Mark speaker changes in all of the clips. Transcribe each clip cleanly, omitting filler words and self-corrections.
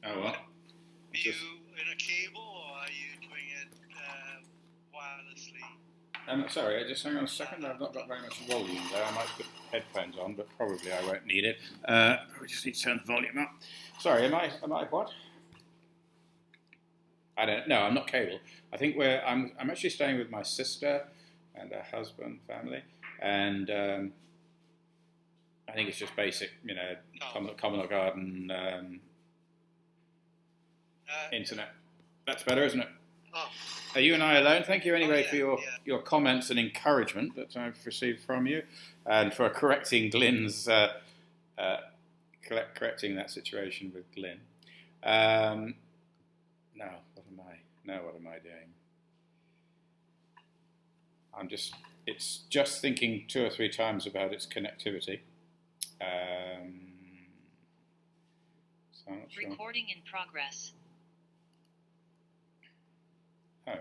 Speaker 1: Oh, what?
Speaker 2: Are you in a cable or are you doing it wirelessly?
Speaker 1: Sorry, just hang on a second. I've not got very much volume there. I might put headphones on, but probably I won't need it. We just need to turn the volume up. Sorry, am I what? I don't. No, I'm not cable. I think I'm actually staying with my sister and her husband, family, and I think it's just basic, common garden internet. That's better, isn't it?
Speaker 2: Oh.
Speaker 1: Are you and I alone? Thank you anyway for your comments and encouragement that I've received from you, and for correcting Glyn's correcting that situation with Glyn. What am I doing? It's just thinking 2 or 3 times about its connectivity. So I'm not sure.
Speaker 3: Recording in progress.
Speaker 1: Oh.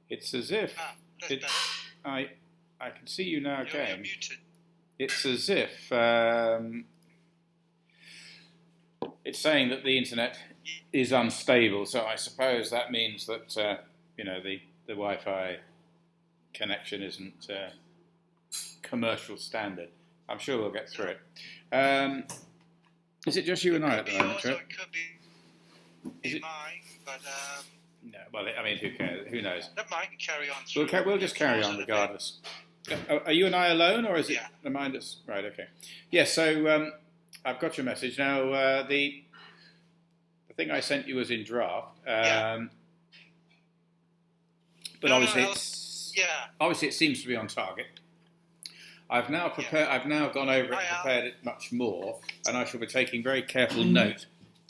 Speaker 1: It's as if I can see you now again.
Speaker 2: You're muted.
Speaker 1: It's as if it's saying that the internet is unstable. So I suppose that means that the Wi-Fi connection isn't commercial standard. I'm sure we'll get through it. Is it just you and I at the moment, Trip?
Speaker 2: It could be mine, but
Speaker 1: no. Well, I mean, who cares? Who knows?
Speaker 2: never mind. Carry on. Through.
Speaker 1: We'll just carry on regardless. Are you and I alone, or is it the mind that's right? Okay. Yeah. So I've got your message now. The thing I sent you was in draft, but obviously it seems to be on target. I've now prepared. I've now gone over it and prepared it much more, and I shall be taking very careful note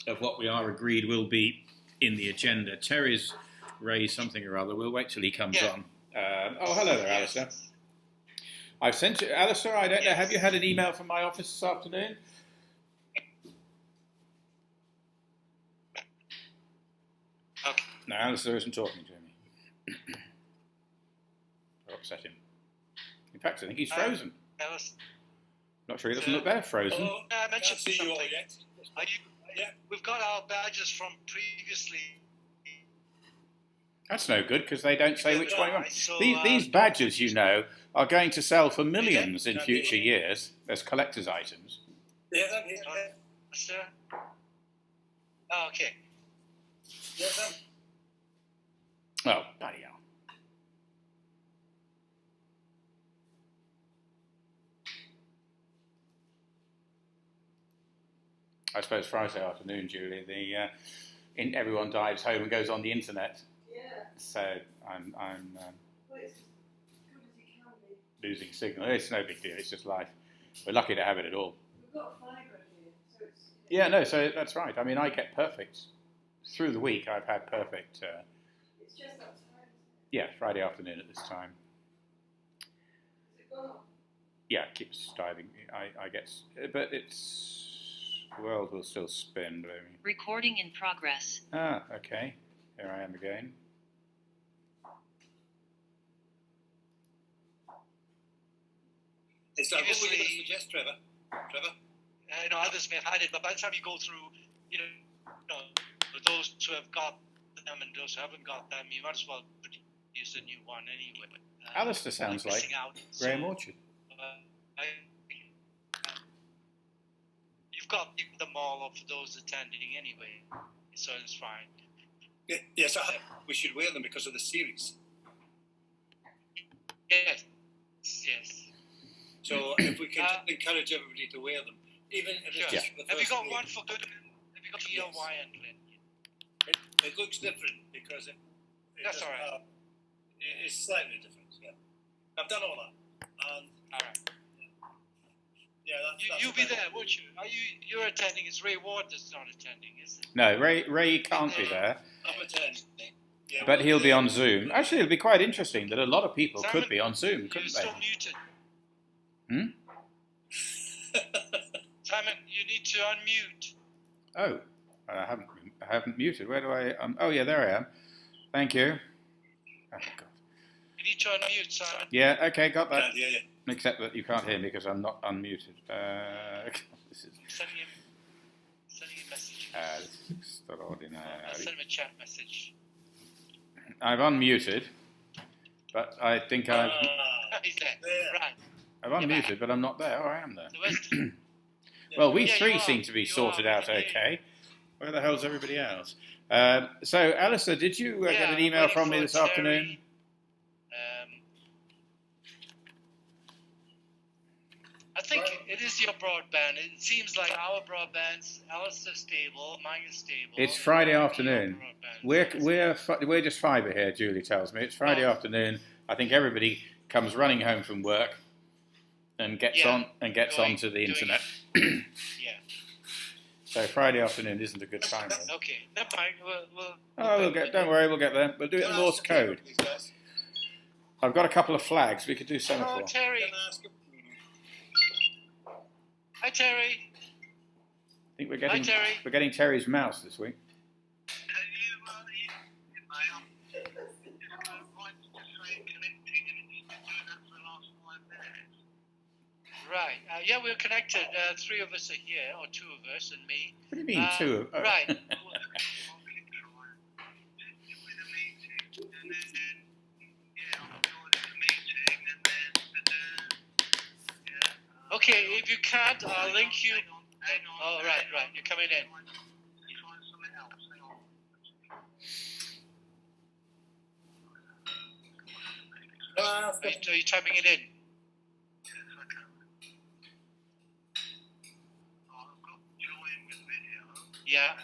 Speaker 1: of what we are agreed will be in the agenda. Terry's raised something or other. We'll wait till he comes on. Hello there, Alistair. I've sent you, Alistair. I don't know. Have you had an email from my office this afternoon?
Speaker 2: Okay.
Speaker 1: No, Alistair isn't talking to me. I'll upset him. In fact, I think he's frozen. Not sure he doesn't look there frozen.
Speaker 2: I mentioned something. We've got our badges from previously.
Speaker 1: That's no good because they don't say which one you want. So, these badges, are going to sell for millions in future years as collector's items.
Speaker 2: Sir? Oh, okay.
Speaker 1: Oh, bloody hell. I suppose Friday afternoon, Julie, everyone dives home and goes on the internet.
Speaker 4: Yeah.
Speaker 1: So I'm
Speaker 4: Well, it's as good as it can be.
Speaker 1: losing signal. It's no big deal. It's just life. We're lucky to have it at all.
Speaker 4: We've got fibre here, so it's...
Speaker 1: Yeah, no, so that's right. I mean, I get perfect. Through the week, I've had perfect...
Speaker 4: it's just that time, isn't it?
Speaker 1: Yeah, Friday afternoon at this time.
Speaker 4: Has it gone off?
Speaker 1: Yeah, it keeps diving. I get... But it's... The world will still spin, baby.
Speaker 3: Recording in progress.
Speaker 1: Ah, okay. Here I am again.
Speaker 5: Is that what we're going to suggest, Trevor?
Speaker 2: I know others may have had it, but by the time you go through, those who have got them and those who haven't got them, you might as well produce a new one anyway.
Speaker 1: Alistair sounds like Graham Orchard.
Speaker 2: You've got them all for those attending anyway, so it's fine.
Speaker 5: Yes, we should wear them because of the series.
Speaker 2: Yes.
Speaker 5: So if we can just encourage everybody to wear them, even if it's just for the first
Speaker 2: Have you got
Speaker 5: week.
Speaker 2: one for good? Have you got GLY and Glen?
Speaker 5: It looks different because it
Speaker 2: That's
Speaker 5: doesn't
Speaker 2: all right.
Speaker 5: have- it's slightly different. Yeah, I've done all that, and
Speaker 2: All right.
Speaker 5: yeah, that's
Speaker 2: You'll be
Speaker 5: about
Speaker 2: there,
Speaker 5: it.
Speaker 2: won't you? You're attending? It's Ray Ward that's not attending, is it?
Speaker 1: No, Ray can't be there,
Speaker 5: I'm attending. Yeah,
Speaker 1: but
Speaker 5: we'll
Speaker 1: he'll be
Speaker 5: there.
Speaker 1: on Zoom. Actually, it'll be quite interesting that a lot of people
Speaker 2: Simon,
Speaker 1: could be on Zoom,
Speaker 2: You're
Speaker 1: couldn't
Speaker 2: still
Speaker 1: they?
Speaker 2: muted.
Speaker 1: Hmm?
Speaker 2: Simon, you need to unmute.
Speaker 1: Oh, I haven't muted. Where do I? Oh yeah, there I am. Thank you. Oh, God.
Speaker 2: You need to unmute, Simon.
Speaker 1: Yeah, okay, got that.
Speaker 5: Can't hear you.
Speaker 1: Except that you can't hear me because I'm not unmuted. This is
Speaker 2: Sending him a message.
Speaker 1: this is extraordinary.
Speaker 2: I'll send him a chat message.
Speaker 1: I've unmuted, but I think I've
Speaker 2: He's there.
Speaker 5: There.
Speaker 2: Right.
Speaker 1: unmuted, but I'm not there. Oh, I am there.
Speaker 2: The West.
Speaker 1: Well, we
Speaker 2: Yeah,
Speaker 1: three
Speaker 2: you are.
Speaker 1: seem to be
Speaker 2: You
Speaker 1: sorted
Speaker 2: are.
Speaker 1: out
Speaker 2: We can hear
Speaker 1: okay. Where the hell's everybody else? So, Alistair, did you get an
Speaker 2: I'm
Speaker 1: email
Speaker 2: waiting
Speaker 1: from me
Speaker 2: for
Speaker 1: this
Speaker 2: Terry.
Speaker 1: afternoon?
Speaker 2: I think it is your broadband. It seems like our broadband's Alistair's stable, mine is stable.
Speaker 1: It's Friday
Speaker 2: Your
Speaker 1: afternoon.
Speaker 2: broadband.
Speaker 1: We're just fibre here. Julie tells me it's Friday
Speaker 2: Oh.
Speaker 1: afternoon. I think everybody comes running home from work and gets
Speaker 2: Yeah.
Speaker 1: onto the
Speaker 2: Doing
Speaker 1: internet.
Speaker 2: Yeah.
Speaker 1: So Friday afternoon isn't a good time. Then.
Speaker 2: Okay. Never mind.
Speaker 1: Oh, don't worry, we'll get there. We'll do it in Morse code. I've got a couple of flags. We could do
Speaker 2: Oh,
Speaker 1: semaphore.
Speaker 2: Terry.
Speaker 5: Can I ask a-
Speaker 2: Hi, Terry.
Speaker 1: I think
Speaker 2: Hi, Terry.
Speaker 1: we're getting Terry's mouse this week.
Speaker 2: Right. Yeah, we're connected. Three of us are here, or two of us, and me.
Speaker 1: What do you mean two? Oh.
Speaker 2: Right. Okay, if you can't, I'll link you. Oh, right. You're coming in. Are you typing it in? Yeah.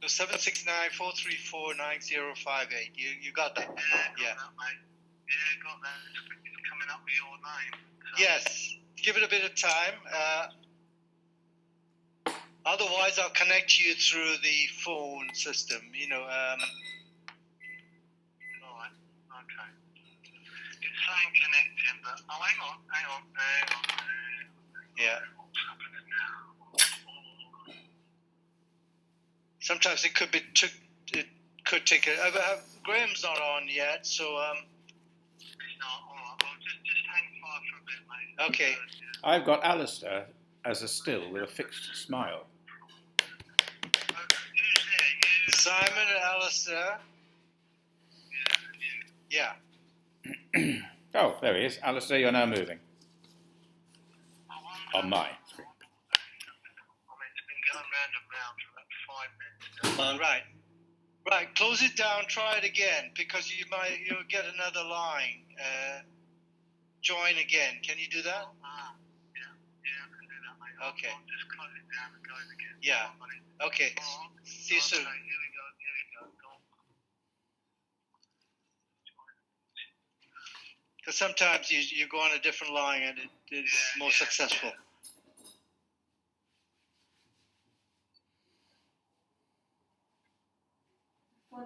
Speaker 2: So 769-434-9058. You got that? Yeah. Yes. Give it a bit of time. Otherwise, I'll connect you through the phone system.
Speaker 6: It's saying connecting, but hang on.
Speaker 2: Yeah. Sometimes it could take a. Graham's not on yet, so
Speaker 6: It's not. All right. Well, just hang fire for a bit, mate.
Speaker 2: Okay.
Speaker 1: I've got Alistair as a still with a fixed smile.
Speaker 6: Who's there? You?
Speaker 2: Simon and Alistair. Yeah.
Speaker 1: Oh, there he is. Alistair, you're now moving. On my screen.
Speaker 6: I mean, it's been going round and round for about 5 minutes.
Speaker 2: Right. Close it down. Try it again because you'll get another line. Join again. Can you do that?
Speaker 6: Yeah, I can do that, mate.
Speaker 2: Okay.
Speaker 6: I'll just close it down and go again.
Speaker 2: Yeah. Okay. See you soon.
Speaker 6: Okay, here we go. Go on.
Speaker 2: Because sometimes you go on a different line and it is more successful. I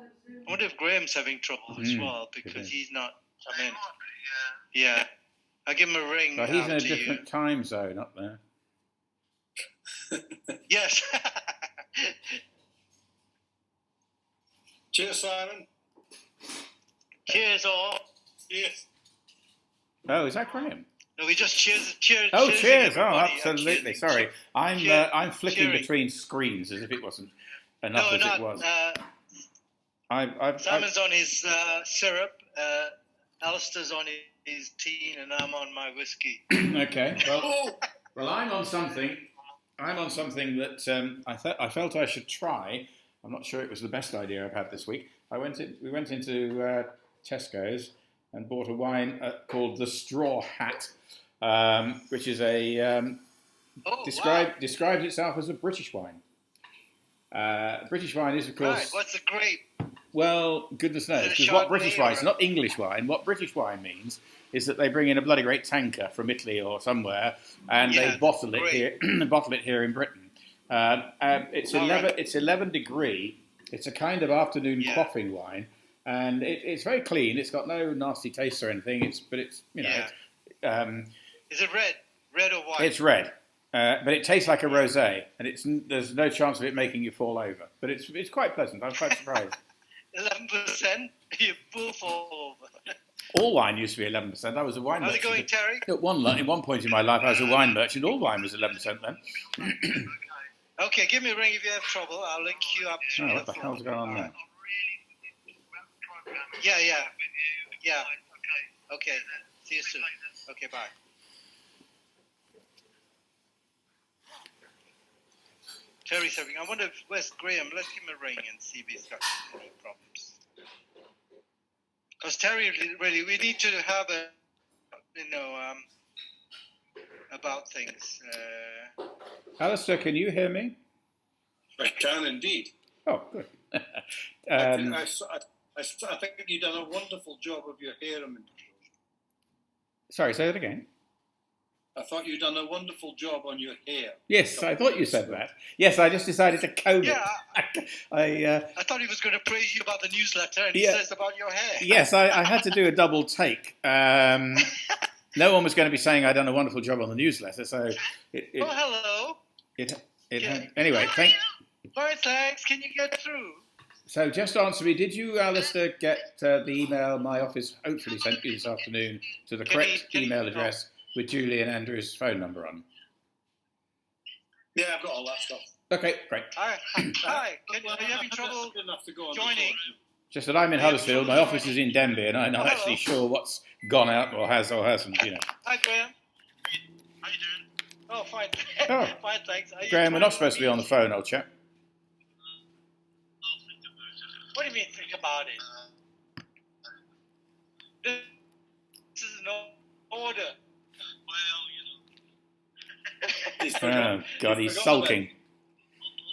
Speaker 2: wonder if Graham's having trouble as well because he's not. I mean, yeah. I'll give him a ring.
Speaker 1: But he's in a
Speaker 2: after
Speaker 1: different time zone up there.
Speaker 2: Yes.
Speaker 5: Cheers, Simon.
Speaker 2: Cheers, all.
Speaker 5: Yes.
Speaker 1: Oh, is that Graham?
Speaker 2: No, we just cheers.
Speaker 1: Oh, cheers! Oh,
Speaker 2: everybody.
Speaker 1: absolutely.
Speaker 2: Cheers.
Speaker 1: Sorry, I'm
Speaker 2: Cheer-
Speaker 1: flicking
Speaker 2: cheering.
Speaker 1: between screens as if it wasn't enough
Speaker 2: No,
Speaker 1: as
Speaker 2: not.
Speaker 1: it was. I've
Speaker 2: Simon's on his syrup. Alistair's on his tea, and I'm on my whiskey.
Speaker 1: okay. Well, I'm on something. That I felt I should try. I'm not sure it was the best idea I've had this week. We went into Tesco's and bought a wine called the Straw Hat, which is a
Speaker 2: Oh,
Speaker 1: describes itself as a British wine. British wine is, of course.
Speaker 2: Right. What's the grape?
Speaker 1: Well, goodness knows,
Speaker 2: Is it a
Speaker 1: because what
Speaker 2: Chardonnay
Speaker 1: British wine,
Speaker 2: or
Speaker 1: it's
Speaker 2: a-
Speaker 1: not English wine. What British wine means is that they bring in a bloody great tanker from Italy or somewhere, and
Speaker 2: Yeah,
Speaker 1: they bottle it
Speaker 2: great.
Speaker 1: here. Bottle it here in Britain. It's
Speaker 2: All
Speaker 1: 11.
Speaker 2: right.
Speaker 1: It's 11 degree. It's a kind of afternoon
Speaker 2: Yeah.
Speaker 1: quaffing wine, and it's very clean. It's got no nasty taste or anything. It's
Speaker 2: Yeah.
Speaker 1: it's,
Speaker 2: Is it red? Red or white?
Speaker 1: it's red. But it tastes like a rosé, and there's no chance of it making you fall over. But it's quite pleasant. I'm quite surprised.
Speaker 2: 11%. You will fall over.
Speaker 1: All wine used to be 11%. I was a wine
Speaker 2: How's it
Speaker 1: merchant.
Speaker 2: going, Terry?
Speaker 1: At one point in my life, I was a wine merchant. All wine was 11% then.
Speaker 2: Okay, give me a ring if you have trouble. I'll link you up to
Speaker 1: Oh, what the
Speaker 2: phone.
Speaker 1: hell's going on there?
Speaker 2: Yeah. Okay. See you soon. Okay, bye. Terry's having. I wonder if where's Graham? Let's give him a ring and see if he's got any problems. Because Terry, really, we need to have about things.
Speaker 1: Alistair, can you hear me?
Speaker 5: I can indeed.
Speaker 1: Oh, good.
Speaker 5: I think you've done a wonderful job of your hair.
Speaker 1: Sorry, say that again.
Speaker 5: I thought you'd done a wonderful job on your hair.
Speaker 1: Yes, I thought you said that. Yes, I just decided to comb
Speaker 2: Yeah.
Speaker 1: it. I
Speaker 2: thought he was going to praise you about the newsletter, and he
Speaker 1: Yeah.
Speaker 2: says about your hair.
Speaker 1: yes, I had to do a double take. No one was going to be saying I'd done a wonderful job on the newsletter, so
Speaker 2: Oh, hello.
Speaker 1: anyway.
Speaker 2: Fine, thanks. Can you get through?
Speaker 1: So just answer me. Did you, Alistair, get the email my office hopefully sent you this afternoon to the correct email address with Julie and Andrew's phone number on?
Speaker 5: Yeah, I've got all that stuff.
Speaker 1: Okay, great.
Speaker 2: Hi. Are you having trouble joining?
Speaker 1: Just that I'm in Huddersfield, my office is in Denby, and I'm not actually sure what's gone out or hasn't,
Speaker 2: Hi, Graham.
Speaker 6: How you doing?
Speaker 2: Oh, fine.
Speaker 1: Oh.
Speaker 2: Fine, thanks. Are you
Speaker 1: Graham, we're
Speaker 2: trying
Speaker 1: not supposed to be on the
Speaker 2: reach-
Speaker 1: phone, old chap.
Speaker 6: I'll think about it.
Speaker 2: What do you mean, think about it? This is no order.
Speaker 6: Well,
Speaker 5: He's
Speaker 1: Oh,
Speaker 5: forgotten.
Speaker 1: God, he's
Speaker 5: forgotten
Speaker 1: sulking.
Speaker 6: hold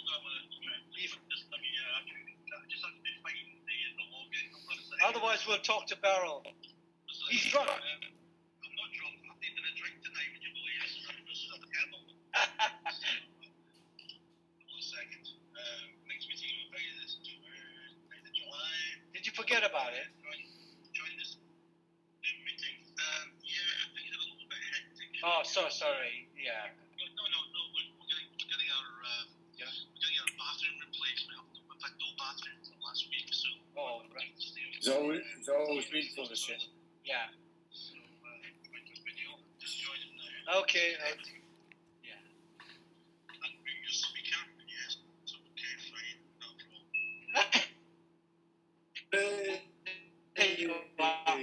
Speaker 6: on a minute. Just let me actually, just have to define the login.
Speaker 2: Otherwise, we'll talk to Beryl. He's drunk.
Speaker 6: I'm not drunk. I've taken a drink tonight. Would you believe this is a candle? One second. Next meeting on Friday, this is 9th of July.
Speaker 2: Did you forget about it?
Speaker 6: Join this Zoom meeting. Yeah, I think it's a little bit hectic.
Speaker 2: Oh, so sorry. Yeah.
Speaker 6: No. We're getting our bathroom replacement. We've had no bathroom for last week, so.
Speaker 2: Oh, right.
Speaker 5: It's always been full of shit.
Speaker 2: Yeah.
Speaker 6: So, video, just join it now.
Speaker 2: Okay. Yeah.
Speaker 6: And bring your speaker. Yes, it's okay, fine, no problem.
Speaker 2: There you are.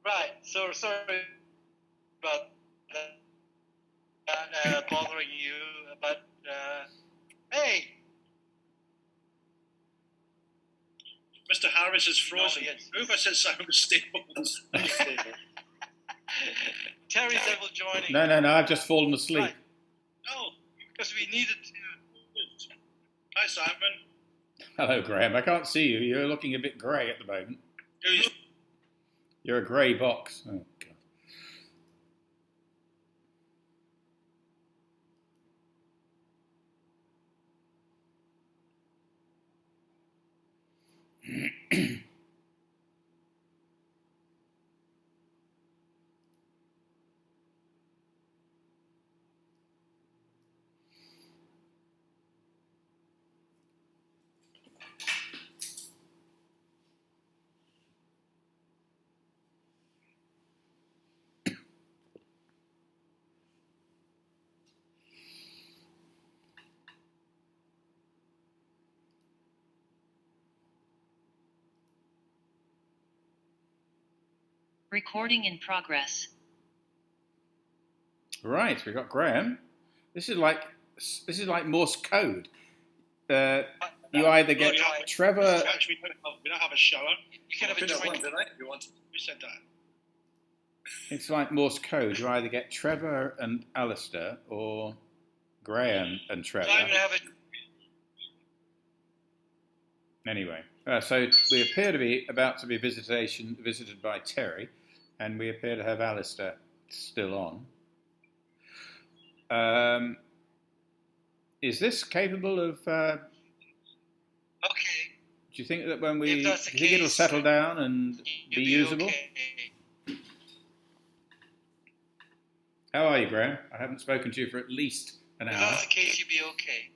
Speaker 2: Right. So sorry about bothering you, but hey.
Speaker 5: Mr. Harris is frozen.
Speaker 2: No, yes.
Speaker 5: Whoever said sound stable.
Speaker 2: Terry's able joining.
Speaker 1: No, I've just fallen asleep.
Speaker 2: Right. No, because we needed to.
Speaker 5: Hi, Simon.
Speaker 1: Hello, Graham. I can't see you. You're looking a bit grey at the moment.
Speaker 5: Who's
Speaker 1: You're a grey box. Oh, God.
Speaker 3: Recording in progress.
Speaker 1: Right, we've got Graham. This is like Morse code. You either get
Speaker 2: Right.
Speaker 1: Trevor.
Speaker 5: Actually, we don't have a shower.
Speaker 2: You can have a
Speaker 5: Could have one
Speaker 2: drink.
Speaker 5: tonight if you want. Who said that?
Speaker 1: It's like Morse code. You either get Trevor and Alistair or Graham and Trevor.
Speaker 2: I'm gonna have a.
Speaker 1: Anyway, so we appear to be about to be visited by Terry, and we appear to have Alistair still on. Is this capable of?
Speaker 2: Okay.
Speaker 1: Do you think that when we,
Speaker 2: If
Speaker 1: do you
Speaker 2: that's the
Speaker 1: think it'll
Speaker 2: case,
Speaker 1: settle down and
Speaker 2: You'll
Speaker 1: be usable?
Speaker 2: Okay.
Speaker 1: How are you, Graham? I haven't spoken to you for at least an
Speaker 2: If
Speaker 1: hour.
Speaker 2: that's the case, you'll be okay.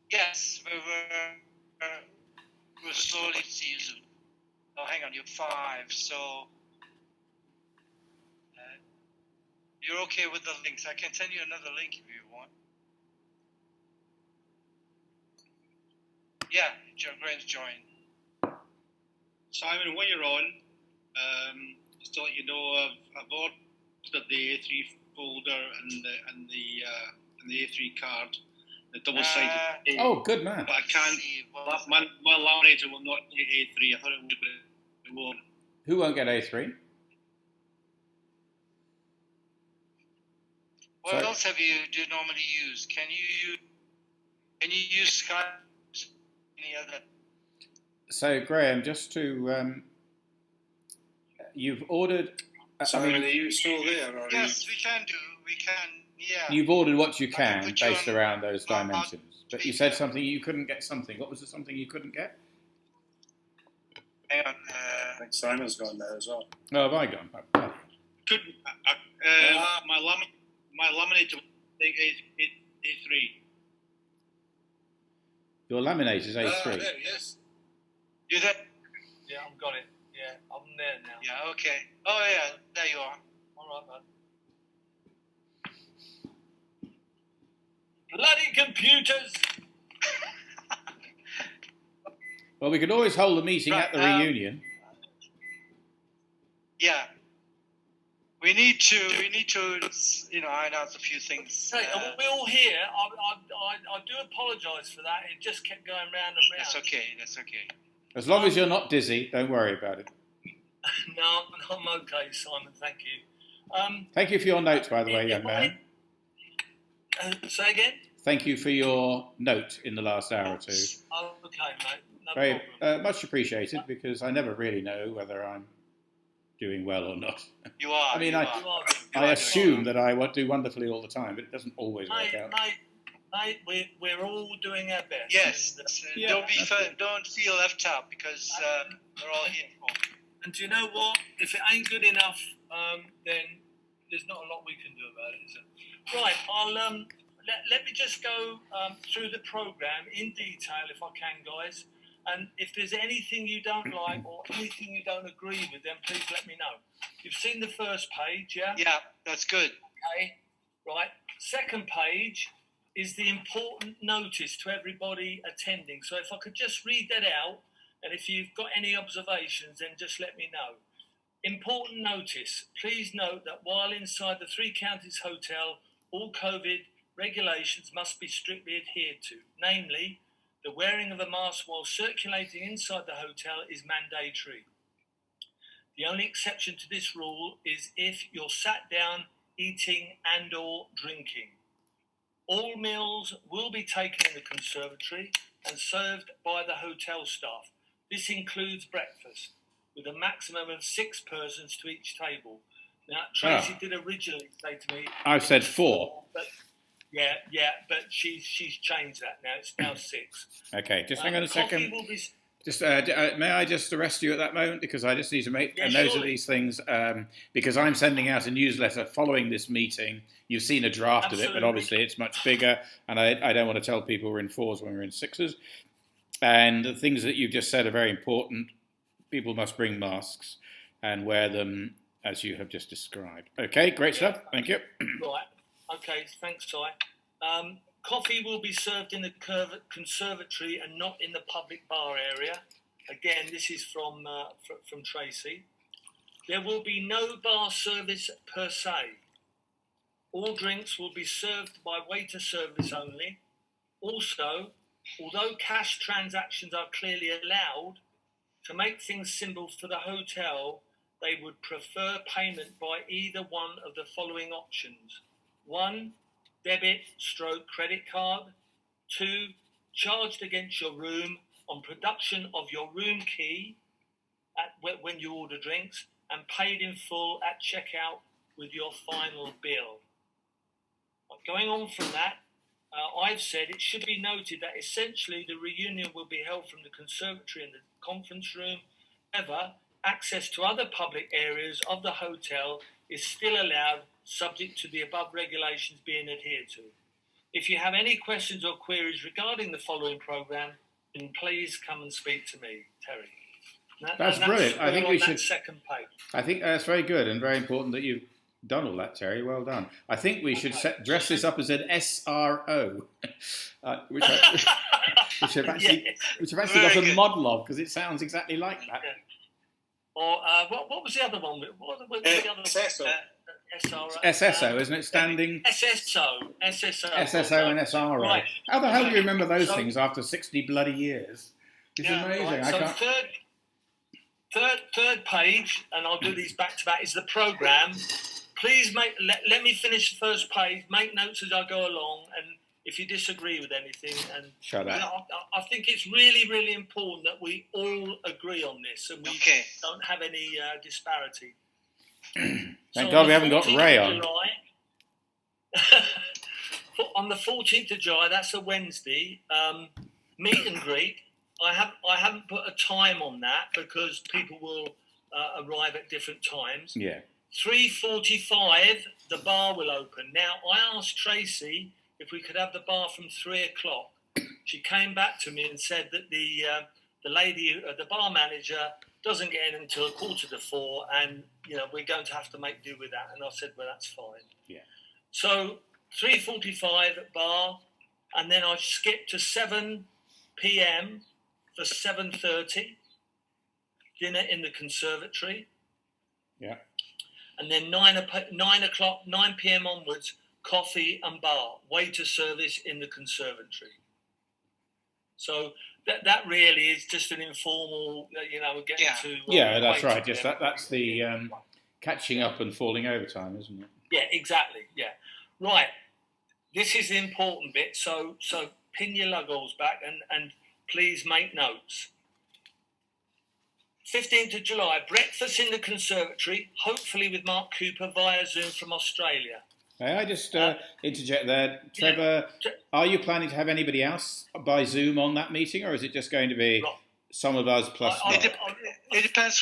Speaker 2: Yes, we're slowly season. Oh, hang on, you're 5, so you're okay with the links. I can send you another link if you want. Yeah, Graham's joined.
Speaker 5: Simon, when you're on, just to let you know, I've ordered the A3 folder and the A3 card, the double-sided.
Speaker 1: Oh, good man.
Speaker 5: But I can't. My laminator will not take A3. I thought it would, but it won't.
Speaker 1: Who won't get A3?
Speaker 2: What
Speaker 1: Sorry.
Speaker 2: else do you normally use? Can you use Skype? Any other?
Speaker 1: So, Graham, just to, you've ordered.
Speaker 5: Simon, are you still there? Or
Speaker 2: Yes, we can. Yeah.
Speaker 1: You've ordered what you
Speaker 2: I
Speaker 1: can
Speaker 2: put you
Speaker 1: based
Speaker 2: on-
Speaker 1: around those
Speaker 2: on
Speaker 1: dimensions. But you said something you couldn't get something. What was the something you couldn't get?
Speaker 2: Hang on.
Speaker 5: I think Simon's gone there as well.
Speaker 1: Oh, have I gone? Oh,
Speaker 5: Couldn't. My laminator will take A3.
Speaker 1: your laminate is A3.
Speaker 5: There he is.
Speaker 2: You there?
Speaker 7: Yeah, I've got it. Yeah, I'm there now.
Speaker 2: Yeah. Okay. Oh yeah, there you are.
Speaker 7: All right, bud. Bloody computers!
Speaker 1: Well, we could always hold a meeting
Speaker 2: Right,
Speaker 1: at the reunion.
Speaker 2: Yeah. We need to, iron out a few things.
Speaker 7: Hey, we're all here. I do apologise for that. It just kept going round and round.
Speaker 2: That's okay.
Speaker 1: As long as you're not dizzy, don't worry about it.
Speaker 7: No, I'm okay, Simon. Thank you.
Speaker 1: Thank you for your notes, by the way, young man.
Speaker 7: Say again?
Speaker 1: Thank you for your note in the last hour or two.
Speaker 7: Oh, okay, mate. No
Speaker 1: Very
Speaker 7: problem.
Speaker 1: much appreciated, because I never really know whether I'm doing well or not.
Speaker 2: You are.
Speaker 1: I mean,
Speaker 2: you
Speaker 1: I-
Speaker 2: are.
Speaker 7: You are doing
Speaker 1: I
Speaker 7: good.
Speaker 1: assume that I do wonderfully all the time, but it doesn't always work out.
Speaker 7: Mate, we're all doing our best.
Speaker 2: Yes.
Speaker 1: Yeah,
Speaker 2: don't
Speaker 1: that's
Speaker 2: don't feel left out because we're all here for.
Speaker 7: And do you know what? If it ain't good enough, then there's not a lot we can do about it, is it? Right, I'll let me just go through the programme in detail if I can, guys. And if there's anything you don't like or anything you don't agree with, then please let me know. You've seen the first page, yeah?
Speaker 2: Yeah, that's good.
Speaker 7: Okay, right. Second page is the important notice to everybody attending. So if I could just read that out, and if you've got any observations, then just let me know. Important notice. Please note that while inside the Three Counties Hotel, all COVID regulations must be strictly adhered to. Namely, the wearing of a mask while circulating inside the hotel is mandatory. The only exception to this rule is if you're sat down eating and or drinking. All meals will be taken in the conservatory and served by the hotel staff. This includes breakfast, with a maximum of 6 persons to each table. Now, Tracy did originally say to me...
Speaker 1: I've said 4.
Speaker 7: But, but she's changed that now. It's now 6.
Speaker 1: Okay, just hang on a second.
Speaker 7: Coffee will be...
Speaker 1: Just may I just arrest you at that moment, because I just need to make a note of these things, because I'm sending out a newsletter following this meeting. You've seen a draft of it, but obviously it's much bigger, and I don't want to tell people we're in 4s when we're in 6s. And the things that you've just said are very important. People must bring masks and wear them as you have just described. Okay, great stuff. Thank you.
Speaker 7: Right. Okay, thanks, Si. Coffee will be served in the conservatory and not in the public bar area. Again, this is from Tracy. There will be no bar service per se. All drinks will be served by waiter service only. Also, although cash transactions are clearly allowed, to make things simple for the hotel, they would prefer payment by either one of the following options. 1, debit/credit card. 2, charged against your room on production of your room key when you order drinks, and paid in full at checkout with your final bill. Going on from that, I've said it should be noted that essentially the reunion will be held from the conservatory and the conference room. However, access to other public areas of the hotel is still allowed, subject to the above regulations being adhered to. If you have any questions or queries regarding the following programme, then please come and speak to me, Terry.
Speaker 1: That's brilliant. I think we should.
Speaker 7: Second page.
Speaker 1: I think that's very good and very important that you've done all that, Terry. Well done. I think we should dress this up as an SRO, which I've actually got a model of, because it sounds exactly like that.
Speaker 7: Yeah. Or what was the other one? What was the other
Speaker 5: SSO.
Speaker 7: SRO.
Speaker 1: SSO, isn't it? Standing
Speaker 7: SSO and
Speaker 1: SRO.
Speaker 7: Right.
Speaker 1: How the hell do you remember those things after 60 bloody years? It's amazing.
Speaker 7: Right.
Speaker 1: I
Speaker 7: So
Speaker 1: can't.
Speaker 7: third page, and I'll do these back to back, is the programme. Please let me finish the first page, make notes as I go along, and if you disagree with anything, and
Speaker 1: Shut up.
Speaker 7: I think it's really, really important that we all agree on this and we don't have any disparity.
Speaker 1: Thank God we haven't got Ray on.
Speaker 7: On the 14th of July, that's a Wednesday, meet and greet. I haven't put a time on that because people will arrive at different times.
Speaker 1: Yeah.
Speaker 7: 3:45, the bar will open. Now, I asked Tracy if we could have the bar from 3 o'clock. She came back to me and said that the lady, the bar manager, doesn't get in until 3:45, and we're going to have to make do with that. And I said, well, that's fine.
Speaker 1: Yeah.
Speaker 7: So 3:45 at bar, and then I skipped to 7 p.m. for 7:30, dinner in the conservatory.
Speaker 1: Yeah.
Speaker 7: And then 9 p.m. onwards, coffee and bar, waiter service in the conservatory. So that really is just an informal, getting to.
Speaker 1: Yeah, that's right. Just that's the catching up and falling over time, isn't it?
Speaker 7: Yeah, exactly. Yeah, right. This is the important bit. So pin your luggles back and please make notes. 15th of July, breakfast in the conservatory, hopefully with Mark Cooper via Zoom from Australia.
Speaker 1: May I just interject there? Trevor, are you planning to have anybody else by Zoom on that meeting, or is it just going to be some of us plus Mark?
Speaker 2: It depends.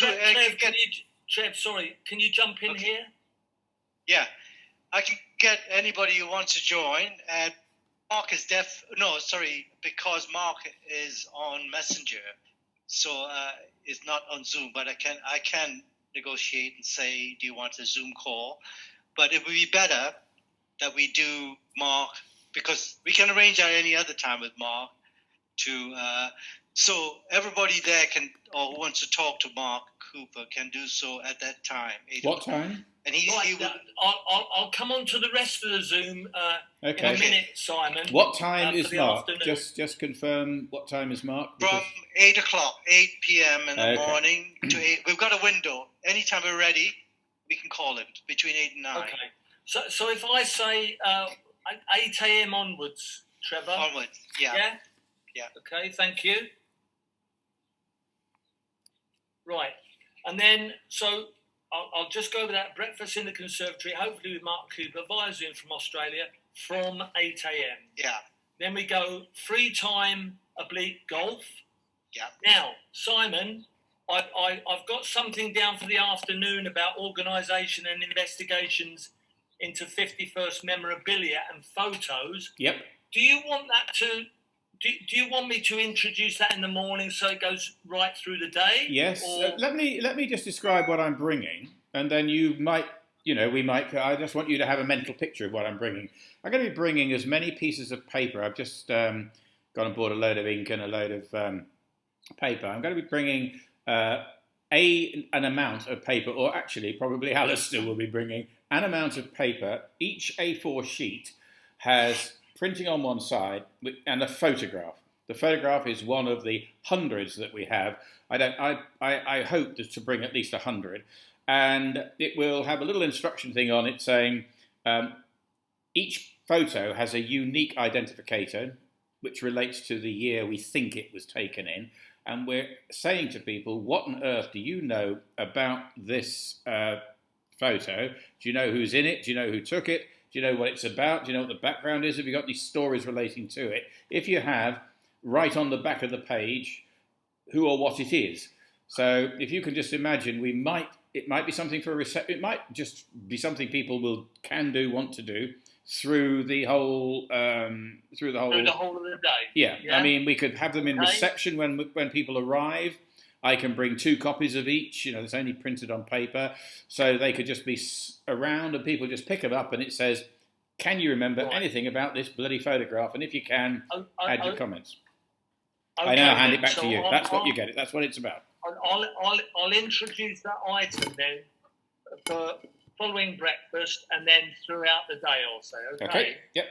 Speaker 7: Trev, sorry, can you jump in here?
Speaker 2: Yeah, I can get anybody who wants to join. And Mark is because Mark is on Messenger, so it's not on Zoom. But I can negotiate and say, do you want a Zoom call? But it would be better that we do Mark, because we can arrange at any other time with Mark so everybody there who wants to talk to Mark Cooper can do so at that time.
Speaker 1: What time?
Speaker 2: And
Speaker 7: I'll come on to the rest of the Zoom in a minute, Simon.
Speaker 1: What time is Mark?
Speaker 7: Afternoon.
Speaker 1: Just confirm what time is Mark?
Speaker 2: From 8 o'clock, 8 p.m. in the morning to 8. We've got a window. Anytime we're ready, we can call him between 8 and 9.
Speaker 7: Okay. So if I say 8 a.m. onwards, Trevor?
Speaker 2: Onwards, yeah. Yeah.
Speaker 7: Okay, thank you. Right. And then, so I'll just go over that. Breakfast in the conservatory, hopefully with Mark Cooper, via Zoom from Australia, from 8 a.m.
Speaker 2: Yeah.
Speaker 7: Then we go free time oblique golf.
Speaker 2: Yeah.
Speaker 7: Now, Simon, I've got something down for the afternoon about organisation and investigations into 51st memorabilia and photos.
Speaker 1: Yep.
Speaker 7: Do you want that to? Do you want me to introduce that in the morning so it goes right through the day?
Speaker 1: Yes.
Speaker 7: Or...
Speaker 1: Let me just describe what I'm bringing, and then you might, we might. I just want you to have a mental picture of what I'm bringing. I'm going to be bringing as many pieces of paper. I've just gone and bought a load of ink and a load of paper. I'm going to be bringing an amount of paper, or actually probably Alistair will be bringing an amount of paper. Each A4 sheet has printing on one side and a photograph. The photograph is one of the hundreds that we have. I hope to bring at least 100, and it will have a little instruction thing on it saying each photo has a unique identificator which relates to the year we think it was taken in, and we're saying to people, what on earth do you know about this photo? Do you know who's in it? Do you know who took it? Do you know what it's about? Do you know what the background is? Have you got any stories relating to it? If you have, write on the back of the page who or what it is. So if you can just imagine, it might be something for a reception. It might just be something people can want to do through the whole of the day. Yeah. I mean, we could have them in reception when people arrive. I can bring 2 copies of each. It's only printed on paper, so they could just be around, and people just pick it up, and it says, "Can you remember anything about this bloody photograph?" And if you can, add your comments. Okay, I now hand it back to you. That's what you get it. That's what it's about.
Speaker 7: I'll introduce that item then for following breakfast and then throughout the day also. Okay.
Speaker 1: Yep.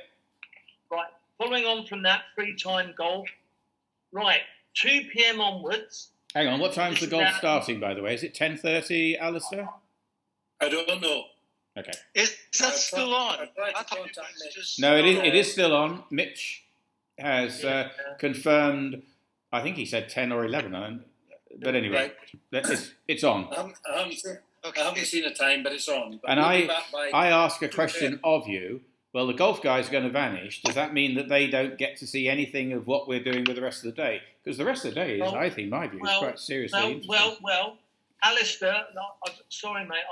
Speaker 7: Right. Following on from that, free time golf. Right. 2 p.m. onwards.
Speaker 1: Hang on. What time's the golf starting, by the way? Is it 10:30, Alistair?
Speaker 5: I don't know.
Speaker 1: Okay.
Speaker 2: Is that still on?
Speaker 1: No, it is still on. Mitch has confirmed. I think he said 10 or 11. But anyway, it's on.
Speaker 5: I haven't seen a time, but it's on. But
Speaker 1: and I ask a question of you. Well, the golf guys are going to vanish. Does that mean that they don't get to see anything of what we're doing with the rest of the day? Because the rest of the day is, I think, my view, is quite seriously interesting.
Speaker 7: Well, Alistair, sorry, mate.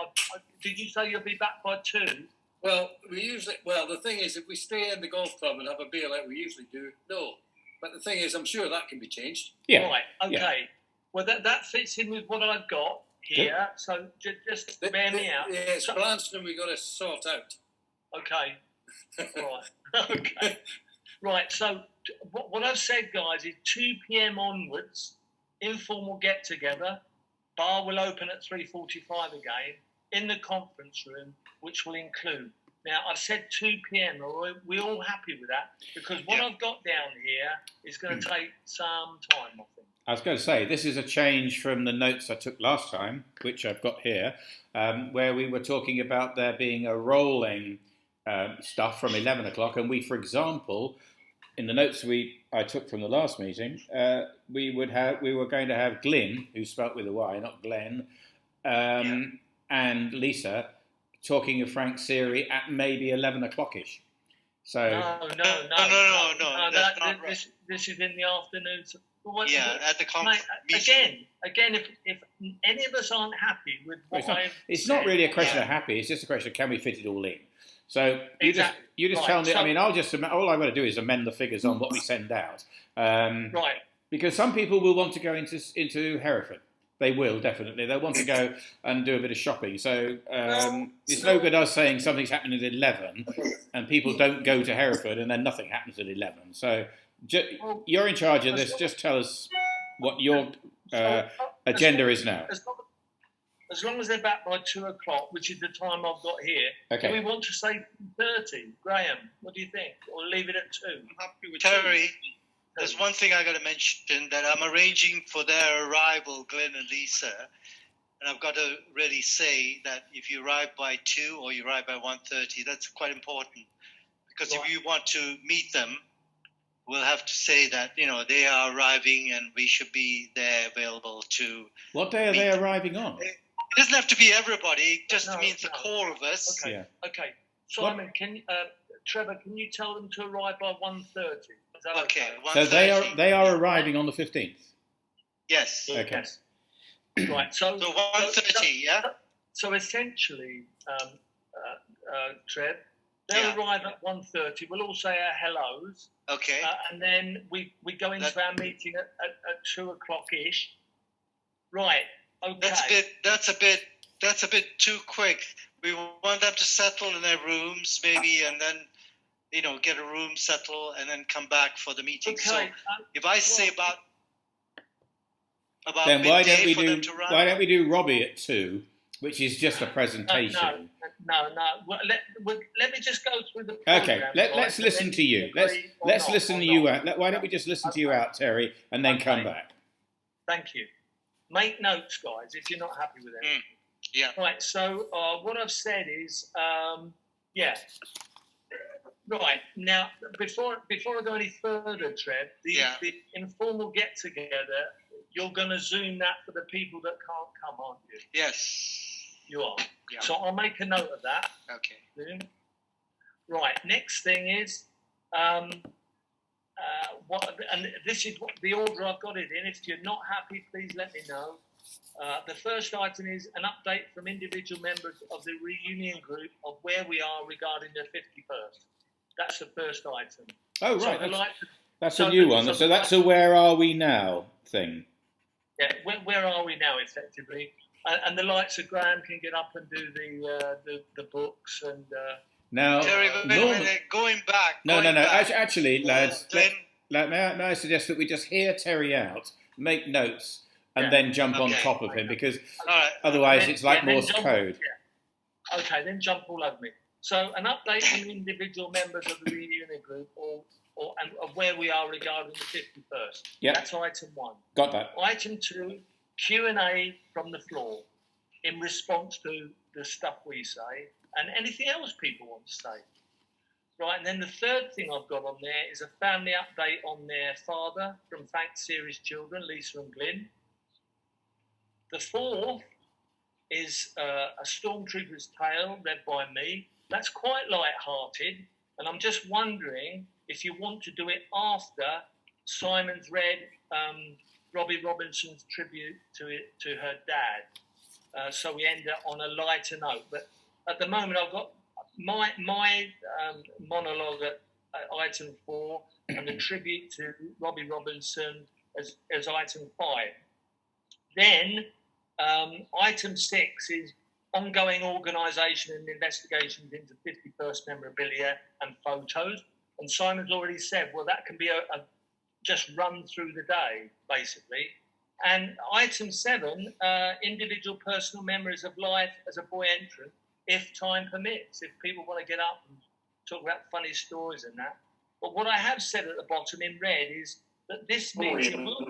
Speaker 7: Did you say you'll be back by 2?
Speaker 5: Well, the thing is, if we stay in the golf club and have a beer like we usually do, no. But the thing is, I'm sure that can be changed.
Speaker 1: Yeah.
Speaker 7: Right, okay. Yeah. Well, that fits in with what I've got here, so just bear me out.
Speaker 5: Yeah, it's Branston we've got to sort out.
Speaker 7: Okay. Right. Okay. Right, so what I've said, guys, is 2 p.m. onwards, informal get-together. Bar will open at 3:45 again in the conference room, which will include. Now, I've said 2 p.m. Are we all happy with that? Because what I've got down here is going to take some time, I think.
Speaker 1: I was going to say, this is a change from the notes I took last time, which I've got here, where we were talking about there being a rolling stuff from 11 o'clock. And we, for example, in the notes I took from the last meeting, we were going to have Glyn, who spelt with a Y, not Glenn, and Lisa talking of Frank Seary at maybe 11 o'clock-ish. So
Speaker 7: no.
Speaker 2: That's not right.
Speaker 7: This is in the afternoon.
Speaker 2: At the conference meeting.
Speaker 7: Again, if any of us aren't happy with what
Speaker 1: it's not really a question of happy. It's just a question of can we fit it all in. So you just tell me. So, I mean, all I'm going to do is amend the figures on what we send out.
Speaker 7: Right.
Speaker 1: Because some people will want to go into Hereford. They will, definitely. They'll want to go and do a bit of shopping. So it's no good us saying something's happening at 11 and people don't go to Hereford and then nothing happens at 11. So you're in charge of this. Just tell us what your agenda is now.
Speaker 7: As long as they're back by 2 o'clock, which is the time I've got here, do we want to say 30? Graham, what do you think? Or leave it at 2?
Speaker 2: I'm happy with Terry. There's one thing I got to mention, that I'm arranging for their arrival, Glenn and Lisa, and I've got to really say that if you arrive by 2 or you arrive by 1:30, that's quite important, because if you want to meet them, we'll have to say that they are arriving and we should be there available to.
Speaker 1: What day are they arriving on?
Speaker 2: It doesn't have to be everybody; it just means the core of us.
Speaker 7: Okay. Yeah. Okay. Simon, Trevor, can you tell them to arrive by 1:30?
Speaker 2: Okay.
Speaker 1: So they are arriving on the 15th.
Speaker 2: Yes.
Speaker 1: Okay.
Speaker 7: Right. So
Speaker 2: 1:30. Yeah.
Speaker 7: So essentially, Trev, they'll arrive at 1:30. We'll all say our hellos.
Speaker 2: Okay.
Speaker 7: And then we go into our meeting at 2 o'clock ish. Right. Okay.
Speaker 2: That's a bit too quick. We want them to settle in their rooms, maybe, and then get a room, settle, and then come back for the meeting.
Speaker 7: Okay.
Speaker 2: So if I say about
Speaker 1: then why don't we do Robbie at 2, which is just a presentation.
Speaker 7: No. Well, let me just go through the
Speaker 1: Okay,
Speaker 7: programme.
Speaker 1: let's listen to you. Let's listen to you out. Why don't we just listen to you out, Terry, and then come back?
Speaker 7: Thank you. Make notes, guys, if you're not happy with it.
Speaker 2: Yeah.
Speaker 7: Right, so what I've said is, right, now, before I go any further, Trev, the informal get-together, you're going to Zoom that for the people that can't come, aren't you?
Speaker 2: Yes.
Speaker 7: You are.
Speaker 2: Yeah.
Speaker 7: So I'll make a note of that.
Speaker 2: Okay.
Speaker 7: Zoom. Right, next thing is, and this is what the order I've got it in. If you're not happy, please let me know. The first item is an update from individual members of the reunion group of where we are regarding the 51st. That's the first item.
Speaker 1: Oh, right.
Speaker 7: So
Speaker 1: that's a new one. So that's a where are we now thing.
Speaker 7: Yeah, where are we now, effectively? And the lights of Graham can get up and do the books and.
Speaker 1: Now,
Speaker 2: Terry, going back.
Speaker 1: No. Actually, lads, may I suggest that we just hear Terry out, make notes, and then jump on top of him, because otherwise it's like Morse code.
Speaker 7: Yeah. Okay, then jump all over me. So, an update from individual members of the reunion group, and of where we are regarding the 51st.
Speaker 1: Yeah.
Speaker 7: That's item 1.
Speaker 1: Got that.
Speaker 7: Item 2, Q&A from the floor in response to the stuff we say and anything else people want to say. Right, and then the third thing I've got on there is a family update on their father from Thanks Series Children, Lisa and Glyn. The fourth is a Stormtrooper's Tale read by me. That's quite light-hearted, and I'm just wondering if you want to do it after Simon's read Robbie Robinson's tribute to her dad. So we end up on a lighter note. But at the moment, I've got my monologue at item 4 and the tribute to Robbie Robinson as item 5. Then item 6 is ongoing organisation and investigations into 51st memorabilia and photos. And Simon's already said, well, that can be a just run through the day, basically. And item 7, individual personal memories of life as a boy entrant, if time permits, if people want to get up and talk about funny stories and that. But what I have said at the bottom in red is that this meeting will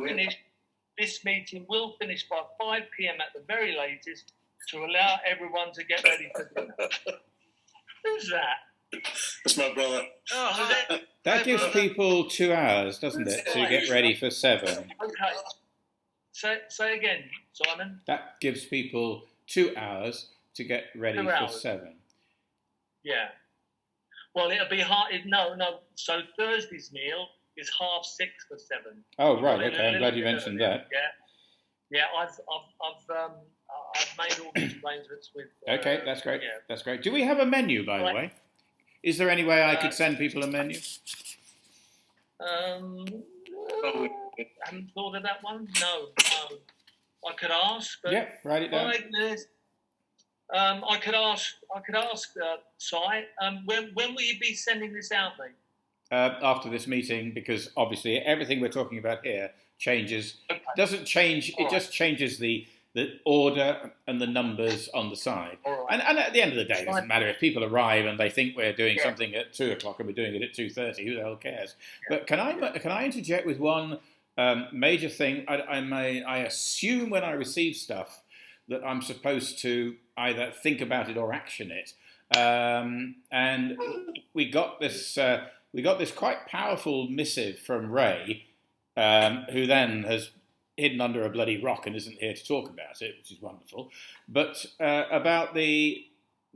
Speaker 7: finish by 5 p.m. at the very latest to allow everyone to get ready for dinner. Who's that?
Speaker 8: That's my brother.
Speaker 7: Oh,
Speaker 1: that gives people 2 hours, doesn't it, to get ready for 7?
Speaker 7: Okay. Say again, Simon.
Speaker 1: That gives people 2 hours to get ready for 7.
Speaker 7: Yeah. Well, it'll be hard. No. So Thursday's meal is 6:30 for 7.
Speaker 1: Oh, right. Okay. I'm glad you mentioned that.
Speaker 7: Yeah. I've made all these arrangements with.
Speaker 1: Okay, that's great.
Speaker 7: Yeah.
Speaker 1: That's great. Do we have a menu, by the way? Is there any way I could send people a menu?
Speaker 7: I haven't thought of that one. No. I could ask, but
Speaker 1: yeah, write it down.
Speaker 7: I could ask. Si. When will you be sending this out, mate?
Speaker 1: After this meeting, because obviously everything we're talking about here changes.
Speaker 7: Okay.
Speaker 1: Doesn't change. It just changes the order and the numbers on the side.
Speaker 7: Right.
Speaker 1: And at the end of the day, it doesn't matter if people arrive and they think we're doing something at 2:00 and we're doing it at 2:30. Who the hell cares? Yeah. But can I interject with one major thing? I assume when I receive stuff that I'm supposed to either think about it or action it. And we got this quite powerful missive from Ray, who then has hidden under a bloody rock and isn't here to talk about it, which is wonderful. But about the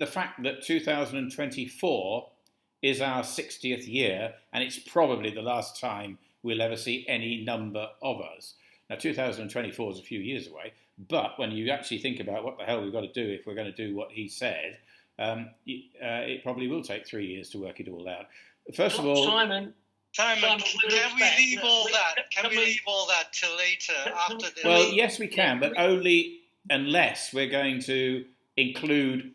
Speaker 1: fact that 2024 is our 60th year, and it's probably the last time we'll ever see any number of us. Now, 2024 is a few years away, but when you actually think about what the hell we've got to do if we're going to do what he said, it probably will take 3 years to work it all out. First of all...
Speaker 2: Simon, can we leave all that? Can we leave all that till later after the...
Speaker 1: Well, yes, we can, but only unless we're going to include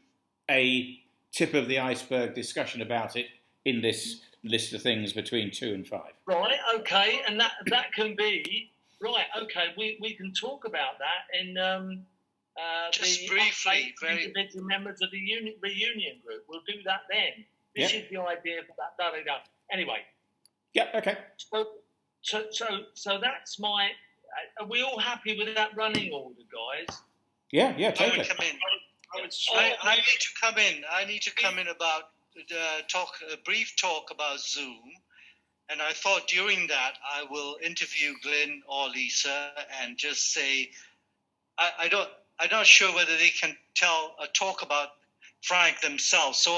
Speaker 1: a tip of the iceberg discussion about it in this list of things between 2 and 5.
Speaker 7: Right, okay, and that can be... Right, okay, we can talk about that
Speaker 2: Just
Speaker 7: the
Speaker 2: briefly,
Speaker 7: update to individual members of the reunion group. We'll do that then. This is the idea for that. Anyway.
Speaker 1: Yeah. Okay.
Speaker 7: So that's my. Are we all happy with that running order, guys?
Speaker 1: Yeah.
Speaker 2: I
Speaker 1: Totally.
Speaker 2: would come in.
Speaker 5: I would
Speaker 2: I need to come in. I need to come in about a brief talk about Zoom, and I thought during that I will interview Glenn or Lisa and just say, I'm not sure whether they can talk about Frank themselves. So